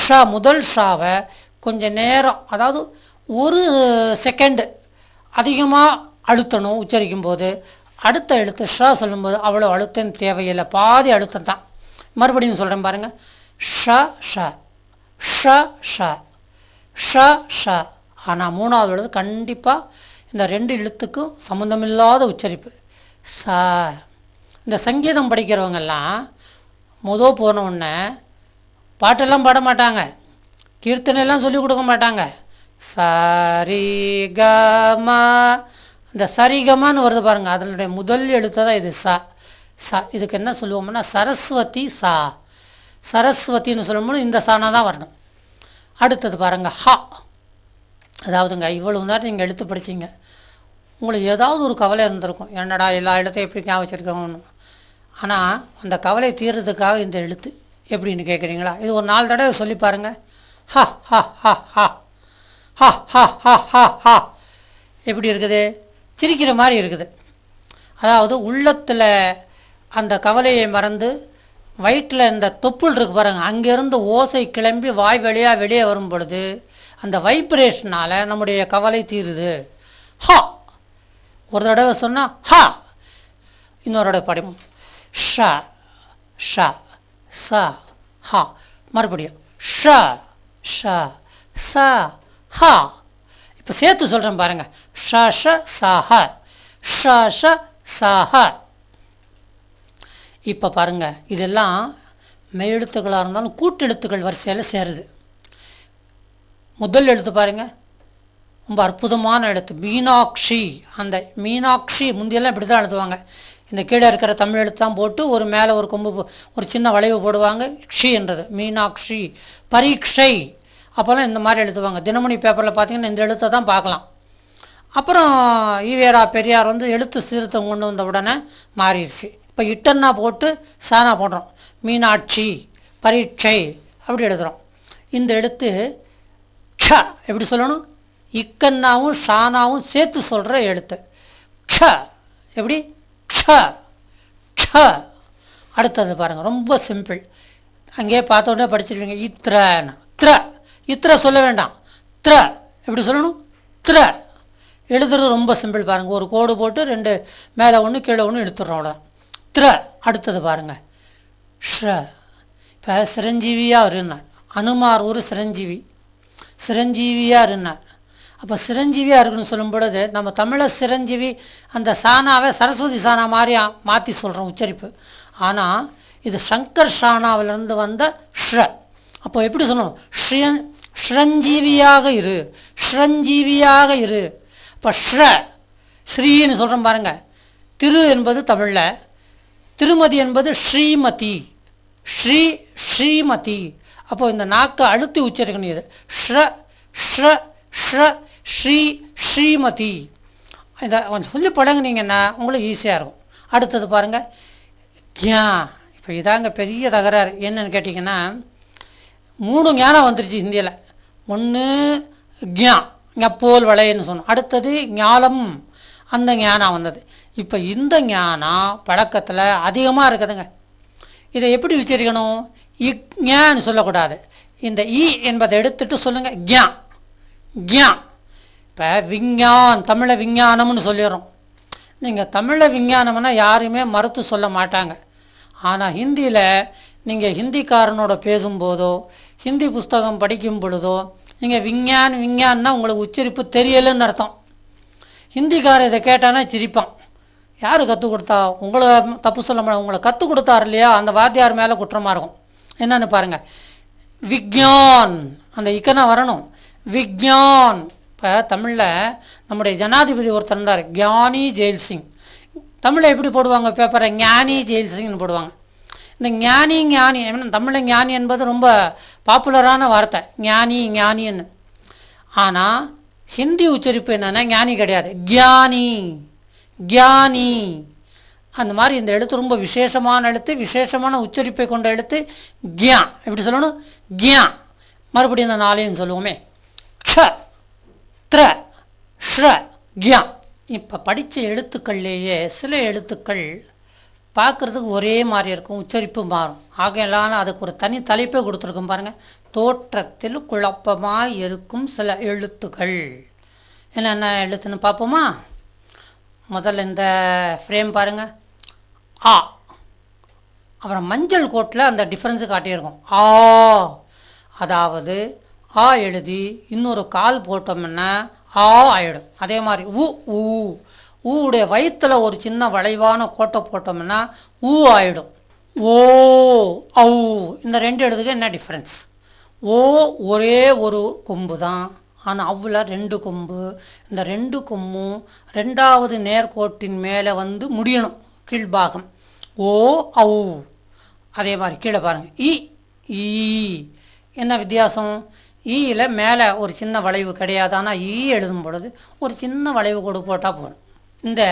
ஷா முதல் ஷாவை கொஞ்சம் நேரம், அதாவது 1 செகண்டு அதிகமாக அழுத்தணும் உச்சரிக்கும் போது. அடுத்த எழுத்து ஷா சொல்லும்போது அவ்வளோ அழுத்தம் தேவையில்லை, பாதி அழுத்தம் தான். மறுபடியும் சொல்கிறேன் பாருங்கள். ஷ ஷ ஷ ஷ ஷ ஷ. ஆனால் 3வது எழுத்து கண்டிப்பாக இந்த 2 எழுத்துக்கும் சம்மந்தமில்லாத உச்சரிப்பு ச. இந்த சங்கீதம் படிக்கிறவங்கெல்லாம் போன உடனே பாட்டெல்லாம் பாட மாட்டாங்க, கீர்த்தனையெல்லாம் சொல்லிக் கொடுக்க மாட்டாங்க. சரிகமா, இந்த சரிகமான்னு வருது பாருங்கள், அதனுடைய முதல் எழுத்து தான் இது ச. ச இதுக்கு என்ன சொல்லுவோம்னா சரஸ்வதி சா, சரஸ்வதின்னு சொல்லும்போது இந்த சானா தான் வரணும். அடுத்தது பாருங்கள் ஹா. அதாவதுங்க இவ்வளவு நேரம் நீங்கள் எழுத்து படிச்சிங்க, உங்களுக்கு ஏதாவது ஒரு கவலை இருந்திருக்கும், என்னடா எல்லா எழுத்தையும் எப்படி ஞாபகம் வச்சுருக்கோன்னு. ஆனால் அந்த கவலை தீர்றதுக்காக இந்த எழுத்து எப்படின்னு கேட்குறீங்களா? இது ஒரு 4 தடவை சொல்லி பாருங்கள். ஹா ஹா ஹா ஹா ஹா ஹா ஹா ஹா ஹா. எப்படி இருக்குது? சிரிக்கிற மாதிரி இருக்குது. அதாவது உள்ளத்தில் அந்த கவலையை மறந்து வயிற்றில் இந்த தொப்புள் இருக்குது பாருங்கள், அங்கேருந்து ஓசை கிளம்பி வாய் வழியாக வெளியே வரும் பொழுது அந்த வைப்ரேஷனால் நம்முடைய கவலை தீருது. ஹா ஒரு தடவை சொன்னால் ஹா, இன்னொரு தடவை படிப்போம். ஷ ஷ ச ஹா. மறுபடியும் ஷ ஷ ச ஹா. இப்போ சேர்த்து சொல்கிறேன் பாருங்கள். ஷ ஷ ச ஹ ஷ ஷ ச ஹ. இப்போ பாருங்கள், இதெல்லாம் மெய்யெழுத்துக்களாக இருந்தாலும் கூட்டெழுத்துக்கள் வரிசையில் சேருது. முதல் எழுத்து பாருங்கள், ரொம்ப அற்புதமான எழுத்து மீனாட்சி. அந்த மீனாட்சி முந்தியெல்லாம் இப்படி தான் எழுதுவாங்க. இந்த கீழே இருக்கிற தமிழ் எழுத்து தான் போட்டு ஒரு மேலே ஒரு கொம்பு ஒரு சின்ன வளைவு போடுவாங்க. ஷி என்றது மீனாட்சி. பரீட்சை அப்போல்லாம் இந்த மாதிரி எழுதுவாங்க. தினமணி பேப்பரில் பார்த்திங்கன்னா இந்த எழுத்தை தான் பார்க்கலாம். அப்புறம் ஈவேரா பெரியார் எழுத்து சீர்திருத்தம் கொண்டு வந்த உடனே மாறிடுச்சு. இப்போ இட்டன்னா போட்டு சானா போடுறோம். மீனாட்சி பரீட்சை அப்படி எழுதுகிறோம். இந்த எழுத்து க்ஷ எப்படி சொல்லணும்? இக்கன்னாவும் ஷானாவும் சேர்த்து சொல்கிற எழுத்து க்ஷ. எப்படி க்ஷ க்ஷ. அடுத்தது பாருங்கள், ரொம்ப சிம்பிள். அங்கேயே பார்த்த உடனே படிச்சிருக்கீங்க. இத்ரன்னு த்ர. இத்ர சொல்ல வேண்டாம், த்ர எப்படி சொல்லணும்? த்ர. எழுதுறது ரொம்ப சிம்பிள் பாருங்கள். ஒரு கோடு போட்டு 2 மேலே 1 கீழே 1 எடுத்துடுறோம், அவ்வளோதான். த்ர. அடுத்தது பாருங்கள் ஷ. இப்போ சிரஞ்சீவியாக இருந்தார் அனுமார், ஒரு சிரஞ்சீவி, சிரஞ்சீவியாக இருந்தார். அப்போ சிரஞ்சீவியாக இருக்குன்னு சொல்லும் பொழுது நம்ம தமிழை சிரஞ்சீவி அந்த சானாவை சரஸ்வதி சானா மாதிரி மாற்றி சொல்கிறோம் உச்சரிப்பு. ஆனால் இது சங்கர் சானாவிலிருந்து வந்த ஷ்ர. அப்போ எப்படி சொல்லணும்? ஸ்ரஞ்சீவியாக இரு, ஸ்ரஞ்சீவியாக இரு. இப்போ ஷ்ர ஸ்ரீன்னு சொல்கிறோம் பாருங்கள். திரு என்பது தமிழில், திருமதி என்பது ஸ்ரீமதி, ஸ்ரீமதி. அப்போது இந்த நாக்கை அழுத்தி உச்சரிக்கணும். இது ஷ்ர ஷ்ர ஷ்ர ஸ்ரீமதி. இதை கொஞ்சம் சொல்லி பழங்குனீங்கன்னா உங்களுக்கு ஈஸியாக இருக்கும். அடுத்தது பாருங்கள் கியா. இப்போ இதாங்க பெரிய தகராறு. என்னன்னு கேட்டிங்கன்னா 3 ஞானம் வந்துருச்சு ஹிந்தியில். ஒன்று கியா, ஞப்போல் வளையன்னு சொன்னோம். அடுத்தது ஞாலம், அந்த ஞானம் வந்தது. இப்போ இந்த ஞானம் பழக்கத்தில் அதிகமாக இருக்குதுங்க. இதை எப்படி உச்சரிக்கணும்? இக்ஞான்னு சொல்லக்கூடாது. இந்த இ என்பதை எடுத்துகிட்டு சொல்லுங்கள் கியா கியா. இப்போ விஞ்ஞான், தமிழை விஞ்ஞானம்னு சொல்லிடுறோம். நீங்கள் தமிழை விஞ்ஞானம்னா யாருமே மறுத்து சொல்ல மாட்டாங்க. ஆனால் ஹிந்தியில் நீங்கள் ஹிந்திக்காரனோட பேசும்போதோ ஹிந்தி புஸ்தகம் படிக்கும் பொழுதோ நீங்கள் விஞ்ஞான்னா உங்களுக்கு உச்சரிப்பு தெரியலைன்னு அர்த்தம். ஹிந்திக்காரன் இதை கேட்டானா சிரிப்பான். யார் கற்றுக் கொடுத்தா? உங்களை தப்பு சொல்ல முடியாது, உங்களை கற்றுக் கொடுத்தார் இல்லையா, அந்த வாத்தியார் மேலே குற்றமாக இருக்கும். என்னென்னு பாருங்கள். விக்ஞான், அந்த இக்கனா வரணும். விக்ஞான். இப்போ தமிழில் நம்முடைய ஜனாதிபதி ஒருத்தர் இருந்தார், ஞானி ஜெயில்சிங். தமிழை எப்படி போடுவாங்க பேப்பரை? ஞானி ஜெயில்சிங்னு போடுவாங்க. இந்த ஞானி தமிழில் ஞானி என்பது ரொம்ப பாப்புலரான வார்த்தை, ஞானின்னு. ஆனால் ஹிந்தி உச்சரிப்பு என்னென்னா ஞானி கிடையாது, கியானி கியானி. அந்த மாதிரி இந்த எழுத்து ரொம்ப விசேஷமான எழுத்து, விசேஷமான உச்சரிப்பை கொண்ட எழுத்து கியா. எப்படி சொல்லணும்? கியா. மறுபடியும் இந்த நாளையும் சொல்லுவோமே, க்ஷ த்ர ஷ்ர கியா. இப்போ படித்த எழுத்துக்கள்லேயே சில எழுத்துக்கள் பார்க்குறதுக்கு ஒரே மாதிரி இருக்கும், உச்சரிப்பு மாறும். ஆகையெல்லாம் அதுக்கு ஒரு தனி தலைப்பே கொடுத்துருக்கோம் பாருங்கள். தோற்றத்தில் குழப்பமாக இருக்கும் சில எழுத்துக்கள். என்னென்ன எழுத்துன்னு பார்ப்போமா? முதல்ல இந்த ஃப்ரேம் பாருங்கள், ஆ. அப்புறம் மஞ்சள் கோட்டில் அந்த டிஃப்ரென்ஸு காட்டியிருக்கோம், ஆ. அதாவது ஆ எழுதி இன்னொரு கால் போட்டோம்னா ஆ ஆயிடும். அதே மாதிரி ஊ ஊ ஊடைய வயிற்றில் ஒரு சின்ன வளைவான கோட்டை போட்டோம்னா ஊ ஆயிடும். ஓ ஔ. இந்த ரெண்டு எழுத்துக்கு என்ன டிஃப்ரென்ஸ்? ஓ ஒரே ஒரு கொம்பு தான், ஆனால் அவ்வளோ ரெண்டு கொம்பு. இந்த ரெண்டு கொம்பும் ரெண்டாவது நேர்கோட்டின் மேலே வந்து முடியணும், கீழ்பாகம். ஓ ஔ. அதே மாதிரி கீழே பாருங்கள், இ ஈ. என்ன வித்தியாசம்? ஈயில் மேலே ஒரு சின்ன வளைவு கிடையாது, ஆனால் ஈ எழுதும் பொழுது ஒரு சின்ன வளைவு கொடு போட்டால் போதும். இந்த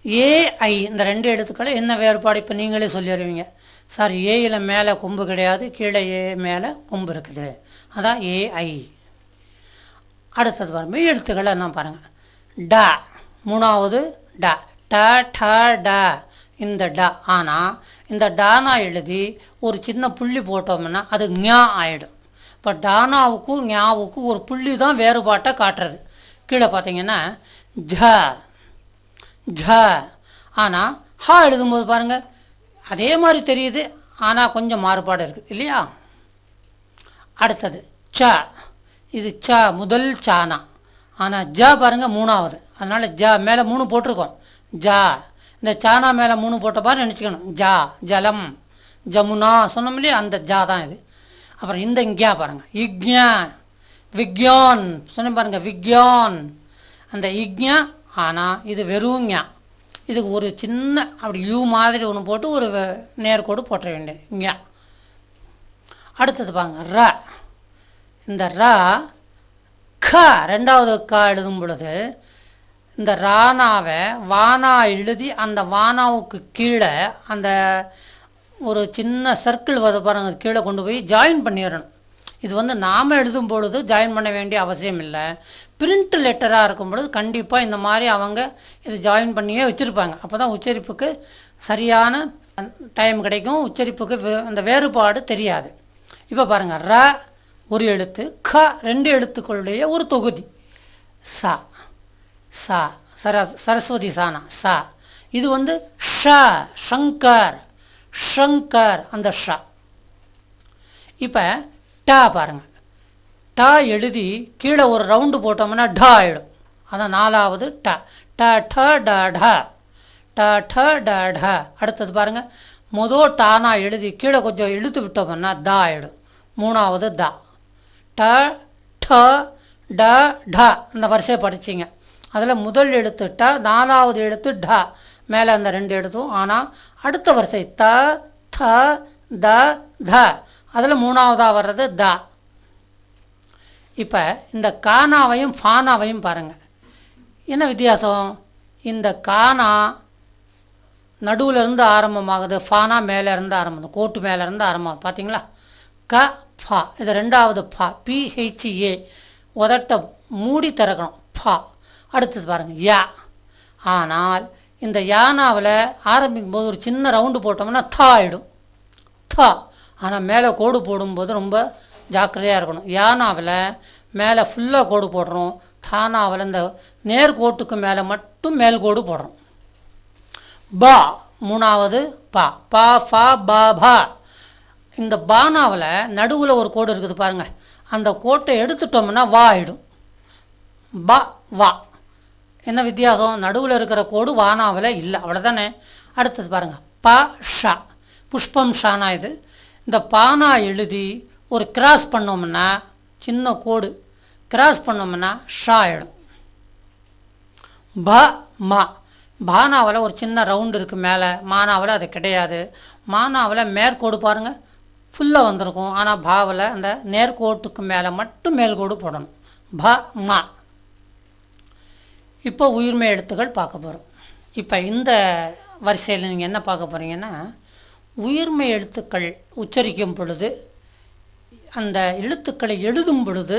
ஏஐ இந்த ரெண்டு எழுத்துக்களை என்ன வேறுபாடு இப்போ நீங்களே சொல்லிடுவீங்க. சார், ஏயில் மேலே கொம்பு கிடையாது, கீழே ஏ மேலே கொம்பு இருக்குது, அதான் ஏஐ. அடுத்தது பாருங்கள், மெய் எழுத்துக்களை என்ன பாருங்கள். ட மூணாவது ட, ட ட ட. இந்த ட. ஆனால் இந்த டானா எழுதி ஒரு சின்ன புள்ளி போட்டோம்னா அது ஞா ஆகிடும். இப்போ டானாவுக்கும் ஞாவுக்கும் ஒரு புள்ளி தான் வேறுபாட்டை காட்டுறது. கீழே பார்த்தீங்கன்னா ஜ ஜ. ஆனால் ஹா எழுதும்போது பாருங்கள் அதே மாதிரி தெரியுது, ஆனால் கொஞ்சம் மாறுபாடு இருக்குது இல்லையா? அடுத்தது ச. இது ச முதல் சானா, ஆனால் ஜ பாருங்கள் மூணாவது. அதனால் ஜ மேலே 3 போட்டிருக்கோம், ஜா. இந்த சானா மேலே 3 போட்ட பாரு நினச்சிக்கணும், ஜா. ஜலம் ஜமுனா சொன்னோம் இல்லையா, அந்த ஜா தான் இது. அப்புறம் இந்த இங்கேயா பாருங்கள், இக்ஞா விக்யான் சொன்ன பாருங்கள், விக்யான். அந்த இக்ஞா. ஆனால் இது வெறும் ஞா. இதுக்கு ஒரு சின்ன அப்படி யூ மாதிரி ஒன்று போட்டு ஒரு நேர்கோடு போட்ட வேண்டியது ஞா. அடுத்தது பாருங்க, ர. இந்த ர க ரெண்டாவது க எழுதும் பொழுது இந்த ரானாவை வானா எழுதி அந்த வானாவுக்கு கீழே அந்த ஒரு சின்ன சர்க்கிள் வந்து பாருங்கள், கீழே கொண்டு போய் ஜாயின் பண்ணிடணும். இது வந்து நாம் எழுதும் பொழுது ஜாயின் பண்ண வேண்டிய அவசியம் இல்லை. பிரிண்ட் லெட்டராக இருக்கும் பொழுது கண்டிப்பாக இந்த மாதிரி அவங்க இது ஜாயின் பண்ணியே வச்சுருப்பாங்க. அப்போ தான் உச்சரிப்புக்கு சரியான டைம் கிடைக்கும், உச்சரிப்புக்கு அந்த வேறுபாடு தெரியாது. இப்போ பாருங்கள், ர ஒரு எழுத்து, க 2 எழுத்துக்களுடைய ஒரு தொகுதி, சா. சா சரஸ்வதி சானா சா. இது வந்து ஷ ஷங்கர் ஷங்கர், அந்த ஷ. இப்போ ட பாருங்கள், ட எழுதி கீழே ஒரு ரவுண்டு போட்டோம்னா ட ஆகிடும், அதான் 4வது ட. ட ட ட ட ட ட ட ட. அடுத்தது பாருங்கள், மொதல் டானா எழுதி கீழே கொஞ்சம் இழுத்து விட்டோம்னா த ஆகிடும், 3வது த. ட ட ட ட. அந்த வரிசையை படிச்சிங்க. அதில் முதல் எழுத்து ட, 4வது எழுத்து ட, மேலே அந்த 2 எழுத்தும். ஆனால் அடுத்த வரிசை த த த த, அதில் 3வதாக வர்றது த. இப்போ இந்த கானாவையும் ஃபானாவையும் பாருங்கள், என்ன வித்தியாசம்? இந்த கானா நடுவில் ஆரம்பமாகுது, ஃபானா மேலேருந்து ஆரம்பம், கோட்டு மேலேருந்து ஆரம்பம். பார்த்தீங்களா? க ஃபா. இது 2வது ஃபா, பிஹெச்ஏ, உதட்ட மூடி திறக்கணும், ஃபா. அடுத்தது பாருங்கள், யா. ஆனால் இந்த யானாவில் ஆரம்பிக்கும் போது ஒரு சின்ன ரவுண்டு போட்டோம்னா தா ஆகிடும், தா. ஆனால் மேலே கோடு போடும்போது ரொம்ப ஜாக்கிரதையாக இருக்கணும். யானாவில் மேலே ஃபுல்லாக கோடு போடுறோம், தானாவில் இந்த நேர்கோட்டுக்கு மேலே மட்டும் மேல் கோடு போடுறோம். பா 3வது பா, பா ஃபா பா பா. இந்த பானாவில் நடுவில் ஒரு கோடு இருக்குது பாருங்கள், அந்த கோட்டை எடுத்துட்டோம்னா வா ஆகிடும், பா வா. என்ன வித்தியாசம்? நடுவில் இருக்கிற கோடு வானாவில் இல்லை, அவ்வளோதானே. அடுத்தது பாருங்கள், ப ஷா, புஷ்பம் ஷானா. இது இந்த பானா எழுதி ஒரு கிராஸ் பண்ணோம்னா, சின்ன கோடு கிராஸ் பண்ணோம்னா ஷா ஆகிடும். ப மா. பானாவில் ஒரு சின்ன ரவுண்டு இருக்குது மேலே, மானாவில் அது கிடையாது. மானாவில் மேற்கோடு பாருங்கள் ஃபுல்லாக வந்திருக்கும், ஆனால் பாவில் அந்த நேர்கோட்டுக்கு மேலே மட்டும் மேல்கோடு போடணும், ப மா. இப்போ உயிர்மெய் எழுத்துக்கள் பார்க்க போகிறோம். இப்போ இந்த வரிசையில் நீங்கள் என்ன பார்க்க போகிறீங்கன்னா, உயிர்மெய் எழுத்துக்கள் உச்சரிக்கும் பொழுது அந்த எழுத்துக்களை எழுதும் பொழுது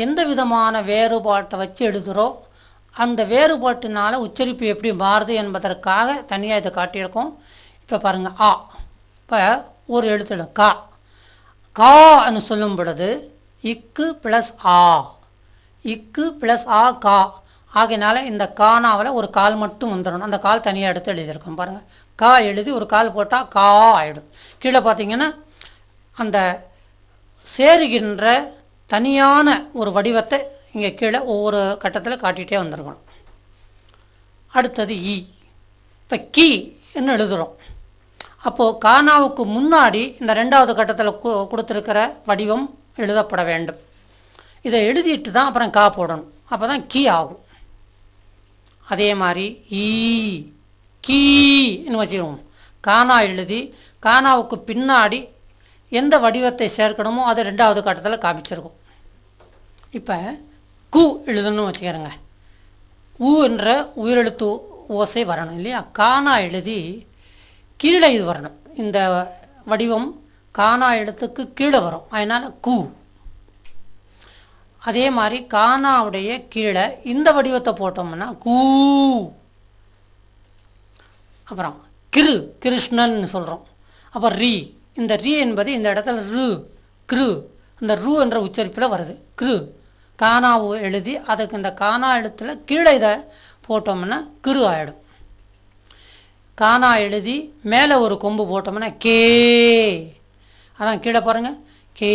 எந்த விதமான வேறுபாட்டை வச்சு எழுதுகிறோம், அந்த வேறுபாட்டினால் உச்சரிப்பு எப்படி மாறுது என்பதற்காக தனியாக இதை காட்டியிருக்கோம். இப்போ பாருங்கள், ஆ. இப்போ ஒரு எழுத்து கா, கான்னு சொல்லும் பொழுது இக்கு ப்ளஸ் ஆ, இக்கு ப்ளஸ் ஆ கா. ஆகையினால இந்த கானாவில் ஒரு கால் மட்டும் வந்துடணும். அந்த கால் தனியாக எடுத்து எழுதியிருக்கோம் பாருங்கள். கா எழுதி ஒரு கால் போட்டால் கா ஆகிடும். கீழே பார்த்தீங்கன்னா அந்த சேருகின்ற தனியான ஒரு வடிவத்தை இங்கே கீழே ஒவ்வொரு கட்டத்தில் காட்டிகிட்டே வந்துருக்கணும். அடுத்தது ஈ. இப்போ கீ என்று எழுதுகிறோம். அப்போது கானாவுக்கு முன்னாடி இந்த ரெண்டாவது கட்டத்தில் கொடுத்துருக்கிற வடிவம் எழுதப்பட வேண்டும். இதை எழுதிட்டு தான் அப்புறம் கா போடணும். அப்போ தான் கீ ஆகும். அதே மாதிரி ஈ கீன்னு வச்சுருவோம். கானா எழுதி கானாவுக்கு பின்னாடி எந்த வடிவத்தை சேர்க்கணுமோ அதை ரெண்டாவது கட்டத்தில் காமிச்சிருக்கும். இப்போ கு எழுதணும்னு வச்சுக்கிறேங்க. ஊ என்ற உயிரெழுத்து ஓசை வரணும் இல்லையா? கானா எழுதி கீழே இது வரணும். இந்த வடிவம் கானா எழுத்துக்கு கீழே வரும். அதனால் கு. அதே மாதிரி கானாவுடைய கீழே இந்த வடிவத்தை போட்டோம்னா கூ. அப்புறம் கிரு, கிருஷ்ணன் சொல்கிறோம். அப்புறம் ரீ. இந்த ரீ என்பது இந்த இடத்துல ரு, கிரு, இந்த ரு என்ற உச்சரிப்பில் வருது. கிரு. கானாவு எழுதி அதுக்கு இந்த கானா எழுத்தில் கீழே இதை போட்டோம்னா கிரு ஆகிடும். கானா எழுதி மேலே ஒரு கொம்பு போட்டோம்னா கே. அதான் கீழே பாருங்கள், கே.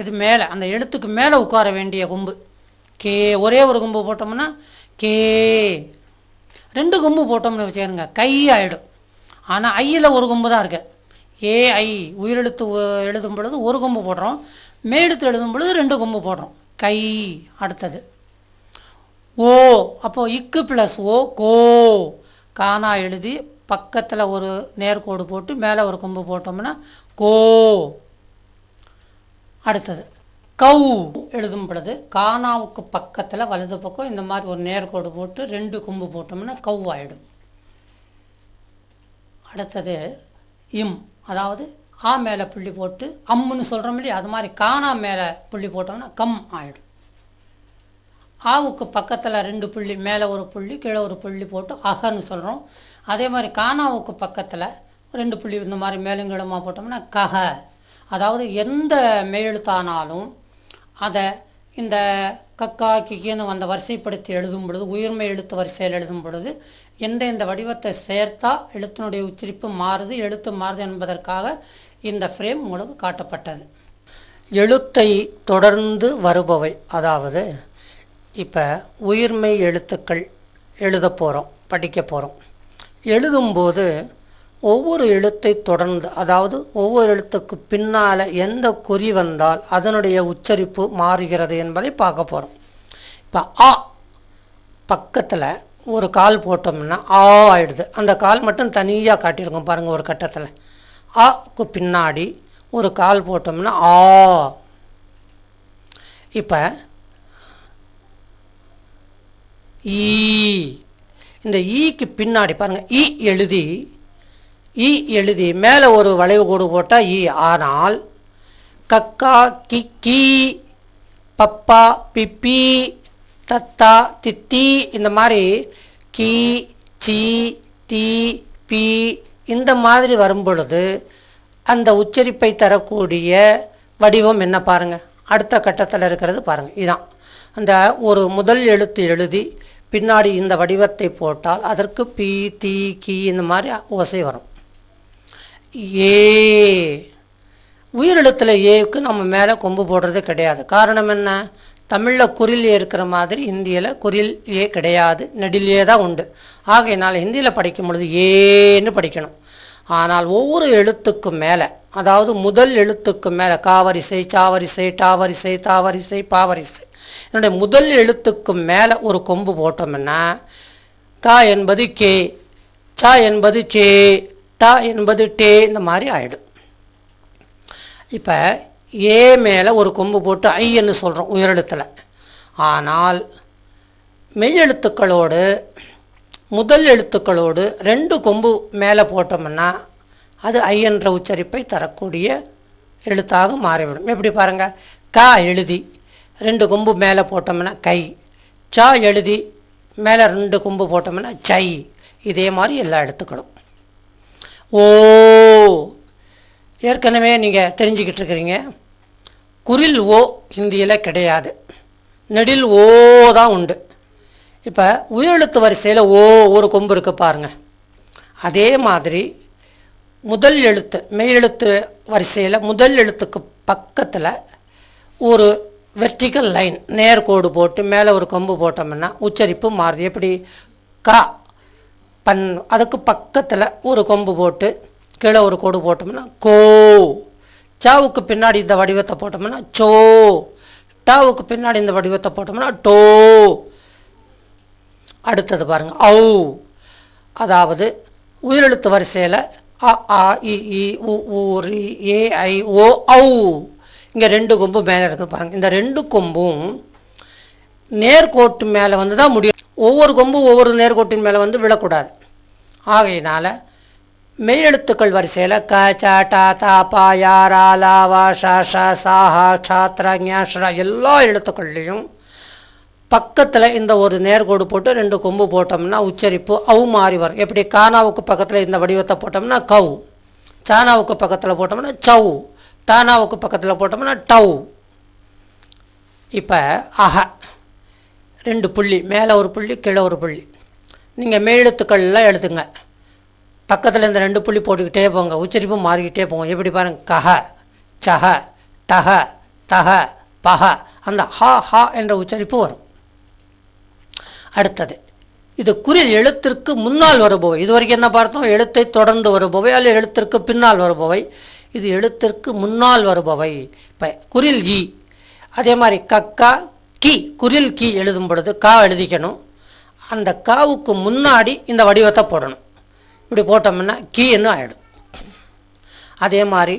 இது மேலே அந்த எழுத்துக்கு மேலே உட்கார வேண்டிய கொம்பு கே. ஒரே ஒரு கொம்பு போட்டோம்னா கே. ரெண்டு கொம்பு போட்டோம்னு வச்சுருங்க கை ஆகிடும். ஆனால் ஐயில் ஒரு கொம்பு தான் இருக்குது. ஏ ஐ உயிரெழுத்து எழுதும் பொழுது ஒரு கொம்பு போடுறோம், மேலெழுத்து எழுதும் பொழுது ரெண்டு கொம்பு போடுறோம். கை. அடுத்தது ஓ. அப்போது இக்கு ப்ளஸ் ஓ கோ. கானா எழுதி பக்கத்தில் ஒரு நேர்கோடு போட்டு மேலே ஒரு கொம்பு போட்டோம்னா கோ. அடுத்தது கௌ எழுதும் பொழுது கானாவுக்கு பக்கத்தில் வலது பக்கம் இந்த மாதிரி ஒரு நேர்கோடு போட்டு ரெண்டு கொம்பு போட்டோம்னா கௌ ஆகிடும். அடுத்தது இம். அதாவது ஆ மேலே புள்ளி போட்டு அம்முன்னு சொல்கிறோம் இல்லையா? அது மாதிரி கானா மேலே புள்ளி போட்டோம்னா கம் ஆகிடும். ஆவுக்கு பக்கத்தில் ரெண்டு புள்ளி, மேலே ஒரு புள்ளி கீழே ஒரு புள்ளி போட்டு அகன்னு சொல்கிறோம். அதே மாதிரி கானாவுக்கு பக்கத்தில் ரெண்டு புள்ளி இந்த மாதிரி மேலுங்கிழமாக போட்டோம்னா கக. அதாவது எந்த மெய்யெழுத்தானாலும் அதை இந்த கக்கா கிக்கின்னு வந்த வரிசைப்படுத்தி எழுதும் பொழுது, உயிர்மெய் எழுத்து வரிசையில் எழுதும் பொழுது எந்த வடிவத்தை சேர்த்தா எழுத்தினுடைய உச்சரிப்பு மாறுது, எழுத்து மாறுது என்பதற்காக இந்த ஃப்ரேம் உங்களுக்கு காட்டப்பட்டது. எழுத்தை தொடர்ந்து வருபவை, அதாவது இப்போ உயிர்மெய் எழுத்துக்கள் எழுத போகிறோம், படிக்க போகிறோம். எழுதும்போது ஒவ்வொரு எழுத்தை தொடர்ந்து, அதாவது ஒவ்வொரு எழுத்துக்கு பின்னால் எந்த குறி வந்தால் அதனுடைய உச்சரிப்பு மாறுகிறது என்பதை பார்க்க போகிறோம். இப்போ ஆ பக்கத்தில் ஒரு கால் போட்டோம்னா ஆ ஆயிடுது. அந்த கால் மட்டும் தனியாக காட்டியிருக்கோம் பாருங்கள். ஒரு கட்டத்தில் ஆக்கு பின்னாடி ஒரு கால் போட்டோம்னா ஆ. இப்போ ஈ. இந்த ஈக்கு பின்னாடி பாருங்கள், ஈ எழுதி மேலே ஒரு வளைவு கோடு போட்டால் ஈ. ஆனால் கக்கா கிக்கி, பப்பா பிப்பி, தத்தா தித்தி, இந்த மாதிரி கி சி தி பி இந்த மாதிரி வரும் பொழுது அந்த உச்சரிப்பை தரக்கூடிய வடிவம் என்ன பாருங்கள். அடுத்த கட்டத்தில் இருக்கிறது பாருங்கள். இதுதான் அந்த ஒரு முதல் எழுத்து எழுதி பின்னாடி இந்த வடிவத்தை போட்டால் அதற்கு பி தி கி இந்த மாதிரி ஓசை வரும். ஏ. உயிரெழுத்தில் ஏவுக்கு நம்ம மேலே கொம்பு போடுறது கிடையாது. காரணம் என்ன? தமிழில் குறில் ஏ இருக்கிற மாதிரி இந்தியில் குறில் ஏ கிடையாது, நெடிலே தான் உண்டு. ஆகையினால் ஹிந்தியில் படிக்கும் பொழுது ஏன்னு படிக்கணும். ஆனால் ஒவ்வொரு எழுத்துக்கும் மேலே, அதாவது முதல் எழுத்துக்கு மேலே காவரிசை, சாவரிசை, டாவரிசை, தாவரிசை, பாவரிசை, என்னுடைய முதல் எழுத்துக்கு மேலே ஒரு கொம்பு போட்டோம்னா கா என்பது கே, சா என்பது சே, டா என்பது டே, இந்த மாதிரி ஆகிடும். இப்போ ஏ மேலே ஒரு கொம்பு போட்டு ஐன்னு சொல்கிறோம் உயிரெழுத்தில். ஆனால் மெய் எழுத்துக்களோடு முதல் எழுத்துக்களோடு 2 கொம்பு மேலே போட்டோம்னா அது ஐ என்ற உச்சரிப்பை தரக்கூடிய எழுத்தாக மாறிவிடும். எப்படி பாருங்கள், கா எழுதி 2 கொம்பு மேலே போட்டோம்னா கை, சா எழுதி மேலே 2 கொம்பு போட்டோம்னா சை. இதே மாதிரி எல்லா எழுத்துக்களும். ஓ ஏற்கனவே நீங்கள் தெரிஞ்சுக்கிட்டு இருக்கிறீங்க, குறில் ஓ ஹிந்தியில் கிடையாது, நெடில் ஓ தான் உண்டு. இப்போ உயிரெழுத்து வரிசையில் ஓ ஒரு கொம்பு இருக்குது பாருங்கள். அதே மாதிரி முதல் எழுத்து மெய்யெழுத்து வரிசையில் முதல் எழுத்துக்கு பக்கத்தில் ஒரு வெர்டிக்கல் லைன் நேர்கோடு போட்டு மேலே ஒரு கொம்பு போட்டோம்னா உச்சரிப்பு மாறுது. எப்படி, கா பண், அதுக்கு பக்கத்தில் ஒரு கொம்பு போட்டு கீழே ஒரு கோடு போட்டோம்னா கோ. சாவுக்கு பின்னாடி இந்த வடிவத்தை போட்டோம்னா சோ. டாவுக்கு பின்னாடி இந்த வடிவத்தை போட்டோம்னா டோ. அடுத்தது பாருங்கள், ஔ. அதாவது உயிரெழுத்து வரிசையில் அ ஆ இ ஈ உ ஊ ரி ஏ ஐ ஓ ஔ. இங்கே 2 கொம்பு மேலே இருக்குது பாருங்கள். இந்த 2 கொம்பும் நேர்கோட்டு மேலே வந்து தான் முடியும். ஒவ்வொரு கொம்பும் ஒவ்வொரு நேர்கோட்டின் மேலே வந்து விழக்கூடாது. ஆகையினால் மெய்யெழுத்துக்கள் வரிசையில் க ச ட த ப ய ர ல வ ஷ ஷ ச ஹ ஷ த்ர ஞ ஷ்ர எல்லா எழுத்துக்கள்லேயும் பக்கத்தில் இந்த ஒரு நேர்கோடு போட்டு 2 கொம்பு போட்டோம்னா உச்சரிப்பு அவு மாறி வரும். எப்படி, கானாவுக்கு பக்கத்தில் இந்த வடிவத்தை போட்டோம்னா கவ், சானாவுக்கு பக்கத்தில் போட்டோம்னா சௌ, டானாவுக்கு பக்கத்தில் போட்டோம்னா டௌ. இப்போ அஹ 2 புள்ளி, மேலே ஒரு புள்ளி கீழே ஒரு புள்ளி. நீங்கள் மெய்யெழுத்துக்கள்லாம் எழுதுங்க, பக்கத்தில் இந்த 2 புள்ளி போட்டுக்கிட்டே போங்க, உச்சரிப்பு மாறிக்கிட்டே போங்க. எப்படி பாருங்கள், கஹ சஹ டஹ தஹ பஹ, அந்த ஹா ஹா என்ற உச்சரிப்பு வரும். அடுத்தது இது குறில் எழுத்திற்கு முன்னால் வருபவை. இது வரைக்கும் என்ன பார்த்தோம், எழுத்தை தொடர்ந்து வருபவை அல்லது எழுத்திற்கு பின்னால் வருபவை. இது எழுத்திற்கு முன்னால் வருபவை. இப்போ குறில் ஈ, அதே மாதிரி கக்கா கி, குறில் கி எழுதும் பொழுது கா எழுதிக்கணும், அந்த காவுக்கு முன்னாடி இந்த வடிவத்தை போடணும். இப்படி போட்டோம்னா கீன்னு ஆகிடும். அதே மாதிரி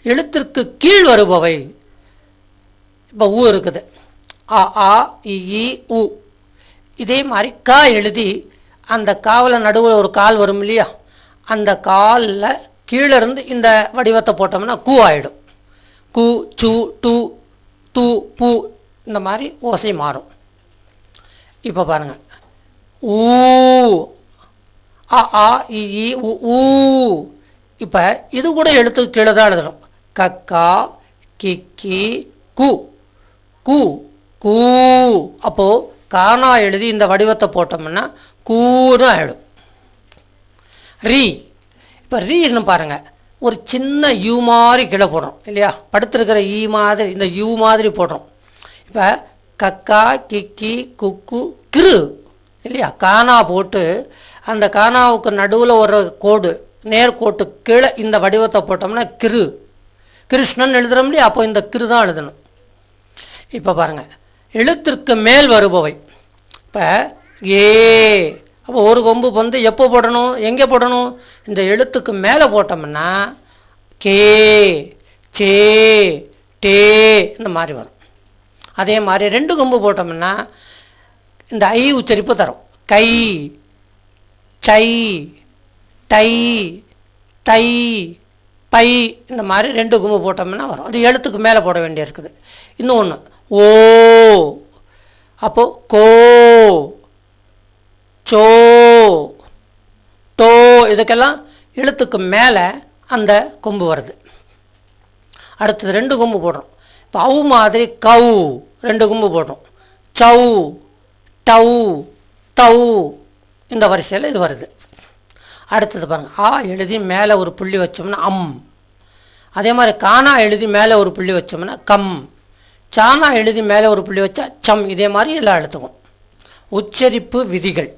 எழுத்திற்கு கீழ் வருபவை, இப்போ ஊ இருக்குது, ஆ ஆ இ ஈ உ. இதே மாதிரி கா எழுதி அந்த காவில் நடுவில் ஒரு கால் வரும் இல்லையா, அந்த காலில் கீழே இருந்து இந்த வடிவத்தை போட்டோம்னா கூ ஆகிடும். கு சு டு து பு, இந்த மாதிரி ஓசை மாறும். இப்போ பாருங்கள், ஊ அ ஆ இ ஈ உ ஊ. இப்போ இது கூட எழுத்துக்கு கீழே தான் எழுதணும். கக்கா கிக்கி கு கு கூ. அப்போது கானா எழுதி இந்த வடிவத்தை போட்டோம்னா கூன்னு ஆகிடும். ரீ, இப்போ ரீன்னு பாருங்கள், ஒரு சின்ன யூ மாதிரி கீழே போடுறோம் இல்லையா, படுத்துருக்கிற ஈ மாதிரி இந்த யூ மாதிரி போடுறோம். இப்போ கக்கா கிக்கி குக்கு கிரு இல்லையா, கானா போட்டு அந்த கானாவுக்கு நடுவில் ஒரு கோடு நேர்கோட்டு கீழே இந்த வடிவத்தை போட்டோம்னா கிரு, கிருஷ்ணன் எழுதுகிறோம் இல்லையா, அப்போ இந்த கிரு தான் எழுதணும். இப்போ பாருங்கள், எழுத்திற்கு மேல் வருபவை. இப்போ ஏ, அப்போ ஒரு கொம்பு வந்து எப்போ போடணும், எங்கே போடணும், இந்த எழுத்துக்கு மேலே போட்டோம்னா கே சே டே இந்த மாதிரி வரும். அதே மாதிரி 2 கொம்பு போட்டோம்னா இந்த ஐ உச்சரிப்பு தரும். கை சை டை தை பை, இந்த மாதிரி 2 கொம்பு போட்டோம்னா வரும். அது எழுத்துக்கு மேலே போட வேண்டிய இருக்குது. இன்னொன்று ஓ, அப்போது கோ சோ டோ, இதுக்கெல்லாம் எழுத்துக்கு மேலே அந்த கொம்பு வருது. அடுத்தது 2 கொம்பு போடுறோம். இப்போ அவு மாதிரி கவு 2 கொம்பு போடுறோம். சௌ டௌ தௌ, இந்த வரிசையில் இது வருது. அடுத்தது பாருங்கள், ஆ எழுதி மேலே ஒரு புள்ளி வச்சோம்னா அம். அதே மாதிரி கானா எழுதி மேலே ஒரு புள்ளி வச்சோம்னா கம். சானா எழுதி மேலே ஒரு புள்ளி வச்சா சம். இதே மாதிரி எல்லா எழுத்துக்கும். உச்சரிப்பு விதிகள்.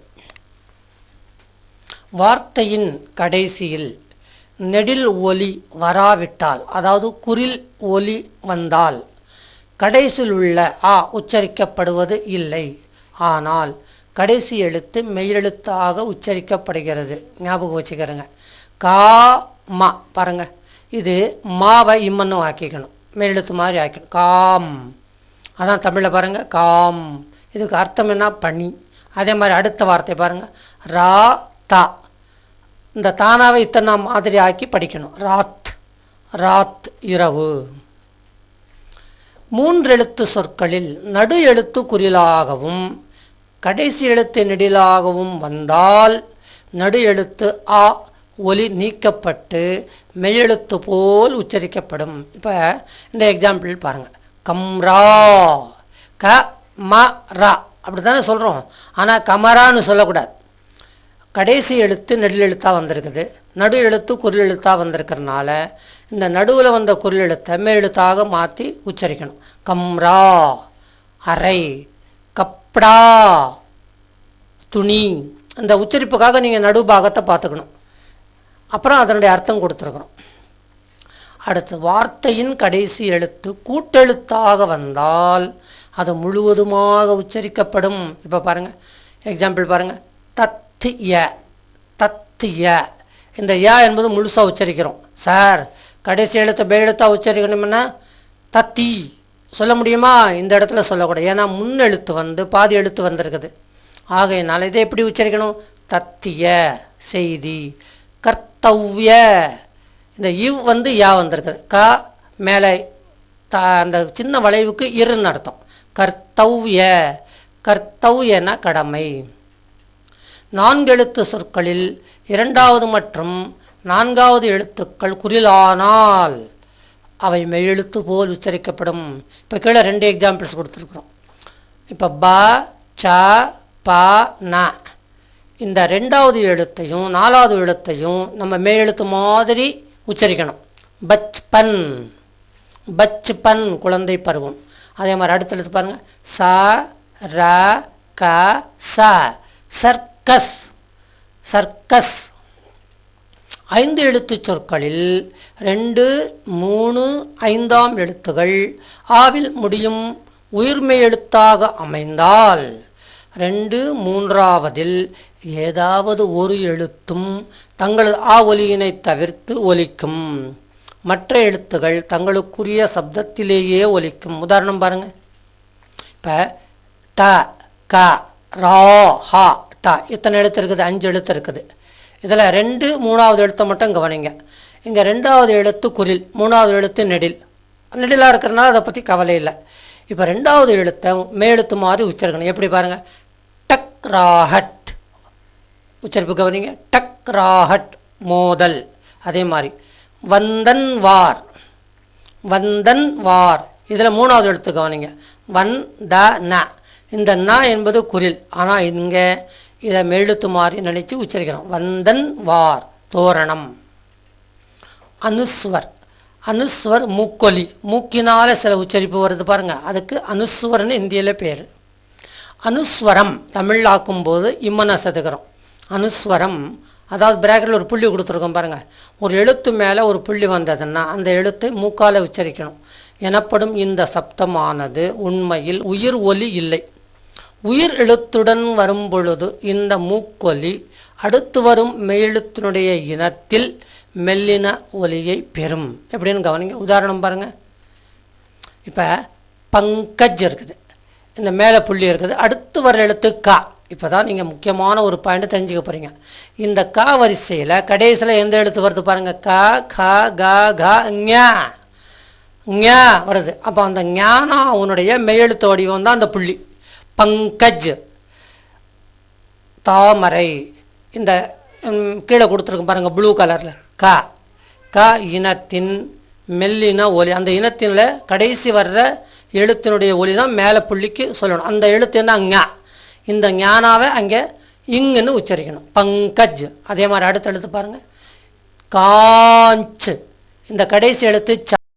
வார்த்தையின் கடைசியில் நெடில் ஒலி வராவிட்டால், அதாவது குறில் ஒலி வந்தால் கடைசியில் உள்ள ஆ உச்சரிக்கப்படுவது இல்லை. ஆனால் கடைசி எழுத்து மெய்யெழுத்தாக உச்சரிக்கப்படுகிறது. ஞாபகம் வச்சுக்கிறேங்க. கா மா பாருங்கள், இது மாவை இம்மன்னு ஆக்கிக்கணும், மெய்யெழுத்து மாதிரி ஆக்கணும். காம், அதான் தமிழில் பாருங்கள் காம். இதுக்கு அர்த்தம் என்ன, பனி. அதே மாதிரி அடுத்த வார்த்தை பாருங்கள், ரா தா. இந்த தானாவை இத்தனை மாதிரி ஆக்கி படிக்கணும். ராத், ராத் இரவு. 3 எழுத்து சொற்களில் நடு எழுத்து குறிலாகவும் கடைசி எழுத்து நெடிலாகவும் வந்தால் நடு எழுத்து ஆ ஒலி நீக்கப்பட்டு மெய்யெழுத்து போல் உச்சரிக்கப்படும். இப்போ இந்த எக்ஸாம்பிள் பாருங்கள், கம்ரா, க ம ரா அப்படி தானே சொல்கிறோம். ஆனால் கமரான்னு சொல்லக்கூடாது. கடைசி எழுத்து நெடில் எழுத்தாக வந்திருக்குது, நடு எழுத்து குறில் எழுத்தாக வந்திருக்கிறதுனால இந்த நடுவில் வந்த குறில் எழுத்தை மெய்யெழுத்தாக மாற்றி உச்சரிக்கணும். கம்ரா அறை, கப்டா துணி. அந்த உச்சரிப்புக்காக நீங்கள் நடுபாகத்தை பார்த்துக்கணும். அப்புறம் அதனுடைய அர்த்தம் கொடுத்துருக்குறோம். அடுத்து வார்த்தையின் கடைசி எழுத்து கூட்டெழுத்தாக வந்தால் அது முழுவதுமாக உச்சரிக்கப்படும். இப்போ பாருங்கள், எக்ஸாம்பிள் பாருங்கள், தத்திய, தத்திய. இந்த யா என்பது முழுசாக உச்சரிக்கிறோம். சார் கடைசி எழுத்தை பேழுத்தாக உச்சரிக்கணும்னா தத்தி சொல்ல முடியுமா? இந்த இடத்துல சொல்லக்கூடாது. ஏன்னா முன் எழுத்து வந்து பாதி எழுத்து வந்திருக்குது. ஆகையினால இதை எப்படி உச்சரிக்கணும்? தத்திய செய்தி. கர்த்தவ்ய, இந்த இவ் வந்து யா வந்திருக்குது. க மேலே அந்த சின்ன வளைவுக்கு இருன்னு அர்த்தம். கர்த்தவ்ய, கர்த்தவ்யன கடமை. 4 எழுத்து சொற்களில் 2வது மற்றும் 4வது எழுத்துக்கள் குறிலானால் அவை மெய்யெழுத்து போல் உச்சரிக்கப்படும். இப்போ கீழே 2 எக்ஸாம்பிள்ஸ் கொடுத்துருக்குறோம். இப்போ ப ச ப ந, இந்த 2வது எழுத்தையும் 4வது எழுத்தையும் நம்ம மெய்யெழுத்து மாதிரி உச்சரிக்கணும். பச்பன், பச்பன் குழந்தை பருவம். அதே மாதிரி அடுத்த எழுத்து பாருங்கள், ச ர க ச, சர்க்கஸ், சர்க்கஸ். 5 எழுத்து சொற்களில் 2, 3, 5ஆம் எழுத்துகள் ஆவில் முடியும் உயிர்மெய் எழுத்தாக அமைந்தால் 2, 3ஆவதில் ஏதாவது ஒரு எழுத்தும் தங்களது ஆ ஒலியினை தவிர்த்து ஒலிக்கும். மற்ற எழுத்துகள் தங்களுக்குரிய சப்தத்திலேயே ஒலிக்கும். உதாரணம் பாருங்கள், இப்போ ட க ரா ஹா ட இத்தனை எழுத்து இருக்குது, 5 எழுத்து இருக்குது. இதில் 2, 3ஆவது எழுத்தை மட்டும் கவனிங்க. இங்கே 2வது எழுத்து குறில், 3ஆவது எழுத்து நெடில். நெடிலாக இருக்கிறனால அதை பற்றி கவலை இல்லை. இப்போ 2வது எழுத்தை மேலெழுத்து மாதிரி உச்சரிக்கணும். எப்படி பாருங்கள், டக் ராஹட் உச்சரிப்பு கவனிங்க. டக் ராஹட் மோதல். அதே மாதிரி வந்தன் வார், வந்தன் வார். இதில் 3வது எழுத்து கவனிங்க, வன் த ந. இந்த ந என்பது குறில், ஆனால் இங்கே இதை மெழுத்து மாதிரி நினைச்சு உச்சரிக்கிறோம். வந்தன் வார் தோரணம். அனுஸ்வர், அனுஸ்வர் மூக்கொலி, மூக்கினால் சில உச்சரிப்பு வருது பாருங்கள், அதுக்கு அனுஸ்வரன்னு இந்தியில் பேர். அனுஸ்வரம் தமிழ் ஆக்கும்போது இம்மனை செதுக்கிறோம். அனுஸ்வரம் அதாவது பிராக்கெட்டில் ஒரு புள்ளி கொடுத்துருக்கோம் பாருங்கள். ஒரு எழுத்து மேலே ஒரு புள்ளி வந்ததுன்னா அந்த எழுத்தை மூக்கால் உச்சரிக்கணும் எனப்படும். இந்த சப்தமானது உண்மையில் உயிர் ஒலி இல்லை. உயிர் எழுத்துடன் வரும் பொழுது இந்த மூக்கொலி அடுத்து வரும் மெய்யெழுத்தினுடைய இனத்தில் மெல்லின ஒலியை பெறும். எப்படின்னு கவனிங்க. உதாரணம் பாருங்கள், இப்போ பங்கஜ் இருக்குது, இந்த மேலே புள்ளி இருக்குது, அடுத்து வர எழுத்து கா. இப்போ தான் நீங்கள் முக்கியமான ஒரு பாயிண்ட் தெரிஞ்சுக்க போகிறீங்க. இந்த கா வரிசையில் கடைசியில் எந்த எழுத்து வருது பாருங்கள், க க க க ஞா, ஞா வருது. அப்போ அந்த ஞானா அவனுடைய மெய்யெழுத்து வடிவம் தான் அந்த புள்ளி. பங்கஜ் தாமரை. இந்த கீழே கொடுத்துருக்கும் பாருங்கள் ப்ளூ கலரில் க, க இனத்தின் மெல்லின ஒலி. அந்த இனத்தின் கடைசி வர்ற எழுத்தினுடைய ஒலி தான் மேலே புள்ளிக்கு சொல்லணும். அந்த எழுத்து என்ன ஞா. இந்த ஞானாவை அங்கே இங்குன்னு உச்சரிக்கணும், பங்கஜ். அதே மாதிரி அடுத்த எழுத்து பாருங்கள், காஞ்சு. இந்த கடைசி எழுத்து ச.